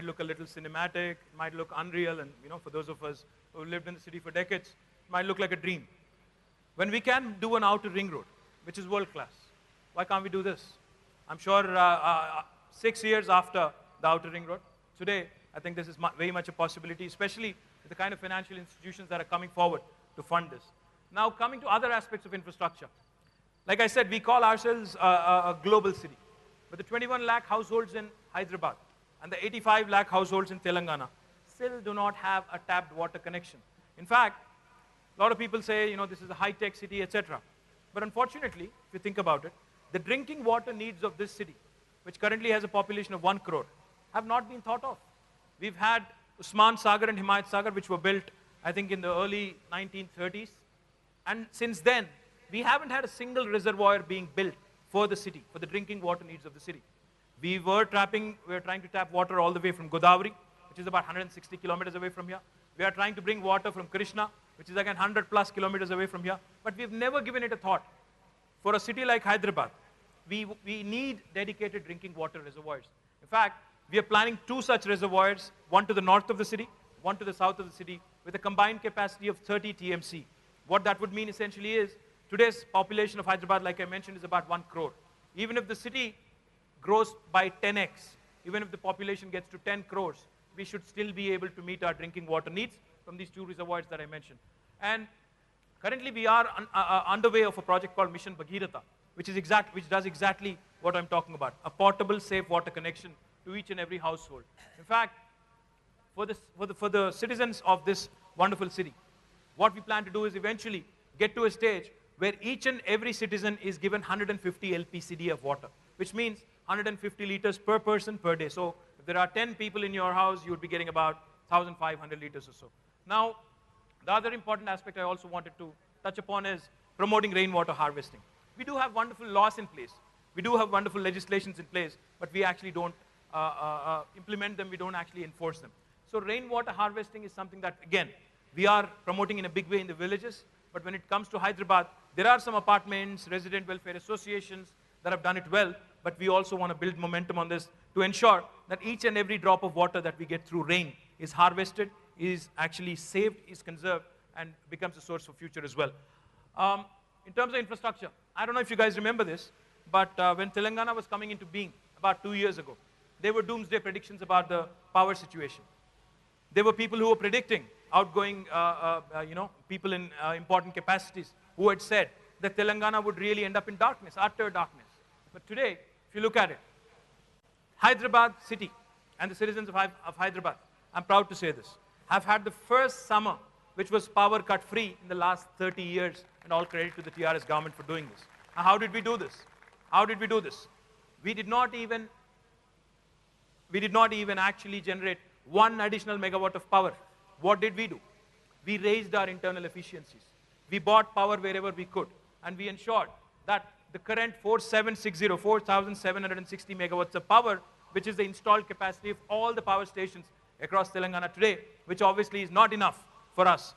look a little cinematic. It might look unreal, and for those of us who lived in the city for decades, it might look like a dream. When we can do an outer ring road, which is world class, why can't we do this? I'm sure 6 years after the outer ring road, today, I think this is very much a possibility, especially with the kind of financial institutions that are coming forward to fund this. Now, coming to other aspects of infrastructure. Like I said, we call ourselves a global city. But the 21 lakh households in Hyderabad and the 85 lakh households in Telangana still do not have a tapped water connection. In fact, a lot of people say, this is a high-tech city, etc. But unfortunately, if you think about it, the drinking water needs of this city, which currently has a population of 1 crore, have not been thought of. We've had Usman Sagar and Himayat Sagar, which were built, I think, in the early 1930s. And since then, we haven't had a single reservoir being built for the city, for the drinking water needs of the city. We were trying to tap water all the way from Godavari, which is about 160 kilometers away from here. We are trying to bring water from Krishna, which is again 100 plus kilometers away from here. But we've never given it a thought. For a city like Hyderabad, we need dedicated drinking water reservoirs. In fact, We are planning 2 such reservoirs, one to the north of the city, one to the south of the city, with a combined capacity of 30 TMC. What that would mean essentially is, today's population of Hyderabad, like I mentioned, is about 1 crore. Even if the city grows by 10x, even if the population gets to 10 crores, we should still be able to meet our drinking water needs from these 2 reservoirs that I mentioned. And currently we are underway of a project called Mission Bhagirath, which does exactly what I'm talking about, a portable, safe water connection to each and every household. In fact, for the citizens of this wonderful city, what we plan to do is eventually get to a stage where each and every citizen is given 150 LPCD of water, which means 150 liters per person per day. So if there are 10 people in your house, you would be getting about 1,500 liters or so. Now, the other important aspect I also wanted to touch upon is promoting rainwater harvesting. We do have wonderful laws in place. We do have wonderful legislations in place, but we actually don't implement them. We don't actually enforce them. So rainwater harvesting is something that, again, we are promoting in a big way in the villages. But when it comes to Hyderabad, there are some apartments, resident welfare associations that have done it well, but we also want to build momentum on this to ensure that each and every drop of water that we get through rain is harvested, is actually saved, is conserved, and becomes a source for future as well. In terms of infrastructure, I don't know if you guys remember this, but when Telangana was coming into being about 2 years ago, there were doomsday predictions about the power situation. There were people who were predicting, outgoing people in important capacities, who had said that Telangana would really end up in darkness, utter darkness. But today, if you look at it, Hyderabad city and the citizens of Hyderabad, I'm proud to say this, have had the first summer which was power cut free in the last 30 years, and all credit to the TRS government for doing this. Now, how did we do this? How did we do this? We did not even actually generate 1 additional megawatt of power. What did we do? We raised our internal efficiencies. We bought power wherever we could, and we ensured that the current 4,760 megawatts of power, which is the installed capacity of all the power stations across Telangana today, which obviously is not enough for us.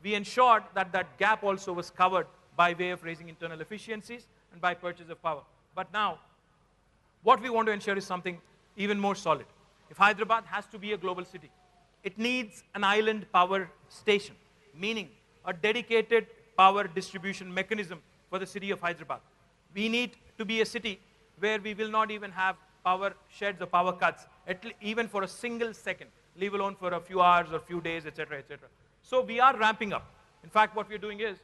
We ensured that that gap also was covered by way of raising internal efficiencies and by purchase of power. But now, what we want to ensure is something even more solid. If Hyderabad has to be a global city, it needs an island power station, meaning a dedicated power distribution mechanism for the city of Hyderabad. We need to be a city where we will not even have power sheds or power cuts, even for a single second, leave alone for a few hours or few days, etc., etc. So we are ramping up. In fact, what we're doing is,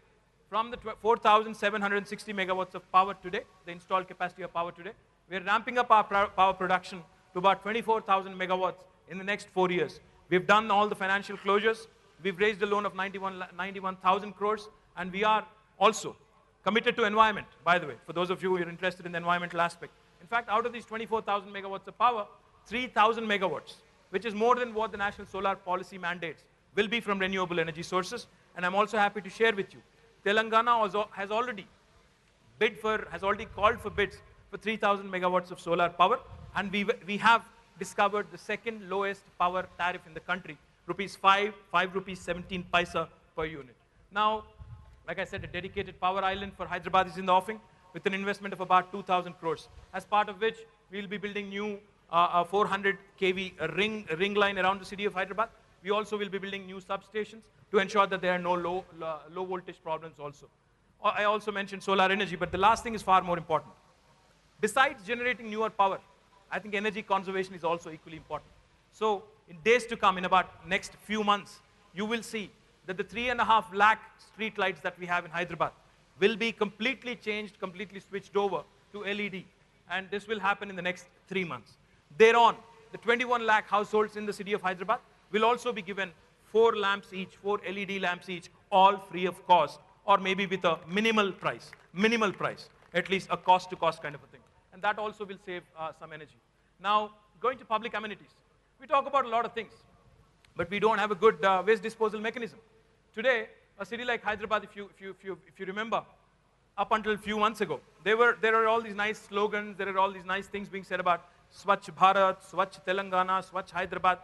from the 4,760 megawatts of power today, the installed capacity of power today, we're ramping up our power production to about 24,000 megawatts in the next 4 years. We've done all the financial closures. We've raised a loan of 91,000 crores, and we are also committed to environment, by the way, for those of you who are interested in the environmental aspect. In fact, out of these 24,000 megawatts of power, 3,000 megawatts, which is more than what the National Solar Policy mandates, will be from renewable energy sources. And I'm also happy to share with you, Telangana has already called for bids for 3,000 megawatts of solar power, and we have discovered the second lowest power tariff in the country, ₹5 rupees 17 paisa per unit. Now, like I said, a dedicated power island for Hyderabad is in the offing, with an investment of about 2,000 crores, as part of which we'll be building new 400 kV ring line around the city of Hyderabad. We also will be building new substations to ensure that there are no low voltage problems also. I also mentioned solar energy, but the last thing is far more important. Besides generating newer power, I think energy conservation is also equally important. So in days to come, in about next few months, you will see that the 3.5 lakh street lights that we have in Hyderabad will be completely changed, completely switched over to LED. And this will happen in the next 3 months. Thereon, the 21 lakh households in the city of Hyderabad will also be given 4 lamps each, 4 LED lamps each, all free of cost, or maybe with a minimal price, at least a cost-to-cost kind of a thing. And that also will save some energy. Now, going to public amenities. We talk about a lot of things, but we don't have a good waste disposal mechanism. Today, a city like Hyderabad, if you remember, up until a few months ago, there are all these nice slogans, there are all these nice things being said about Swachh Bharat, Swachh Telangana, Swachh Hyderabad.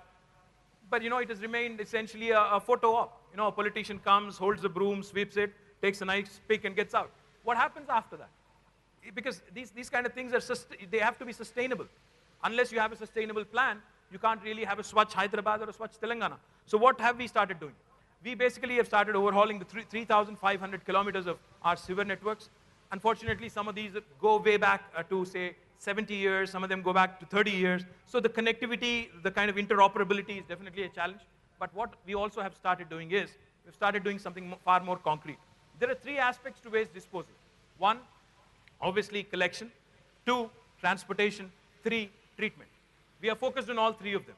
But it has remained essentially a photo op. A politician comes, holds the broom, sweeps it, takes a nice pic and gets out. What happens after that? Because these kind of things they have to be sustainable. Unless you have a sustainable plan, you can't really have a Swachh Hyderabad or a Swachh Telangana. So what have we started doing? We basically have started overhauling the 3,500 kilometers of our sewer networks. Unfortunately, some of these go way back to, say, 70 years. Some of them go back to 30 years. So the connectivity, the kind of interoperability is definitely a challenge. But what we also have started doing is, we've started doing something far more concrete. There are three aspects to waste disposal. One, obviously collection. Two, transportation. Three, treatment. We are focused on all three of them.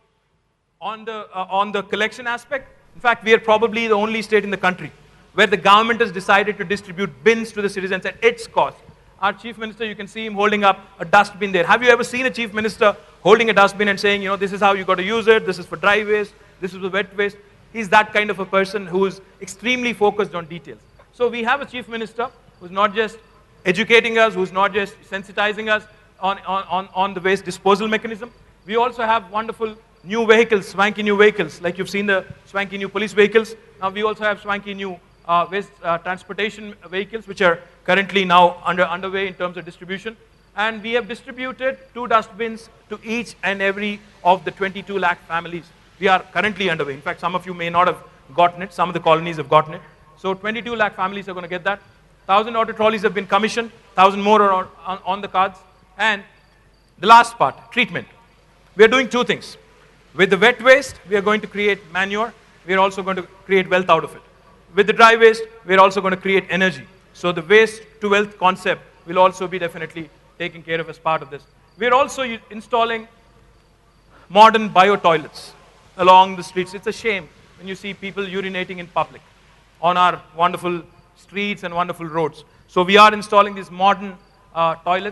On the collection aspect, in fact, we are probably the only state in the country where the government has decided to distribute bins to the citizens at its cost. Our chief minister, you can see him holding up a dustbin there. Have you ever seen a chief minister holding a dustbin and saying, this is how you got to use it, this is for dry waste, this is for wet waste? He's that kind of a person who is extremely focused on details. So we have a chief minister who's not just educating us, who's not just sensitizing us on the waste disposal mechanism. We also have wonderful new vehicles, swanky new vehicles, like you've seen the swanky new police vehicles. Now we also have swanky new waste transportation vehicles, which are currently now underway in terms of distribution. And we have distributed 2 dustbins to each and every of the 22 lakh families. We are currently underway. In fact, some of you may not have gotten it. Some of the colonies have gotten it. So 22 lakh families are going to get that. 1,000 auto trolleys have been commissioned. 1,000 more are on the cards. And the last part, treatment. We are doing 2 things. With the wet waste, we are going to create manure. We are also going to create wealth out of it. With the dry waste, we are also going to create energy. So the waste to wealth concept will also be definitely taken care of as part of this. We are also installing modern bio-toilets along the streets. It's a shame when you see people urinating in public on our wonderful streets and wonderful roads. So we are installing these modern toilets.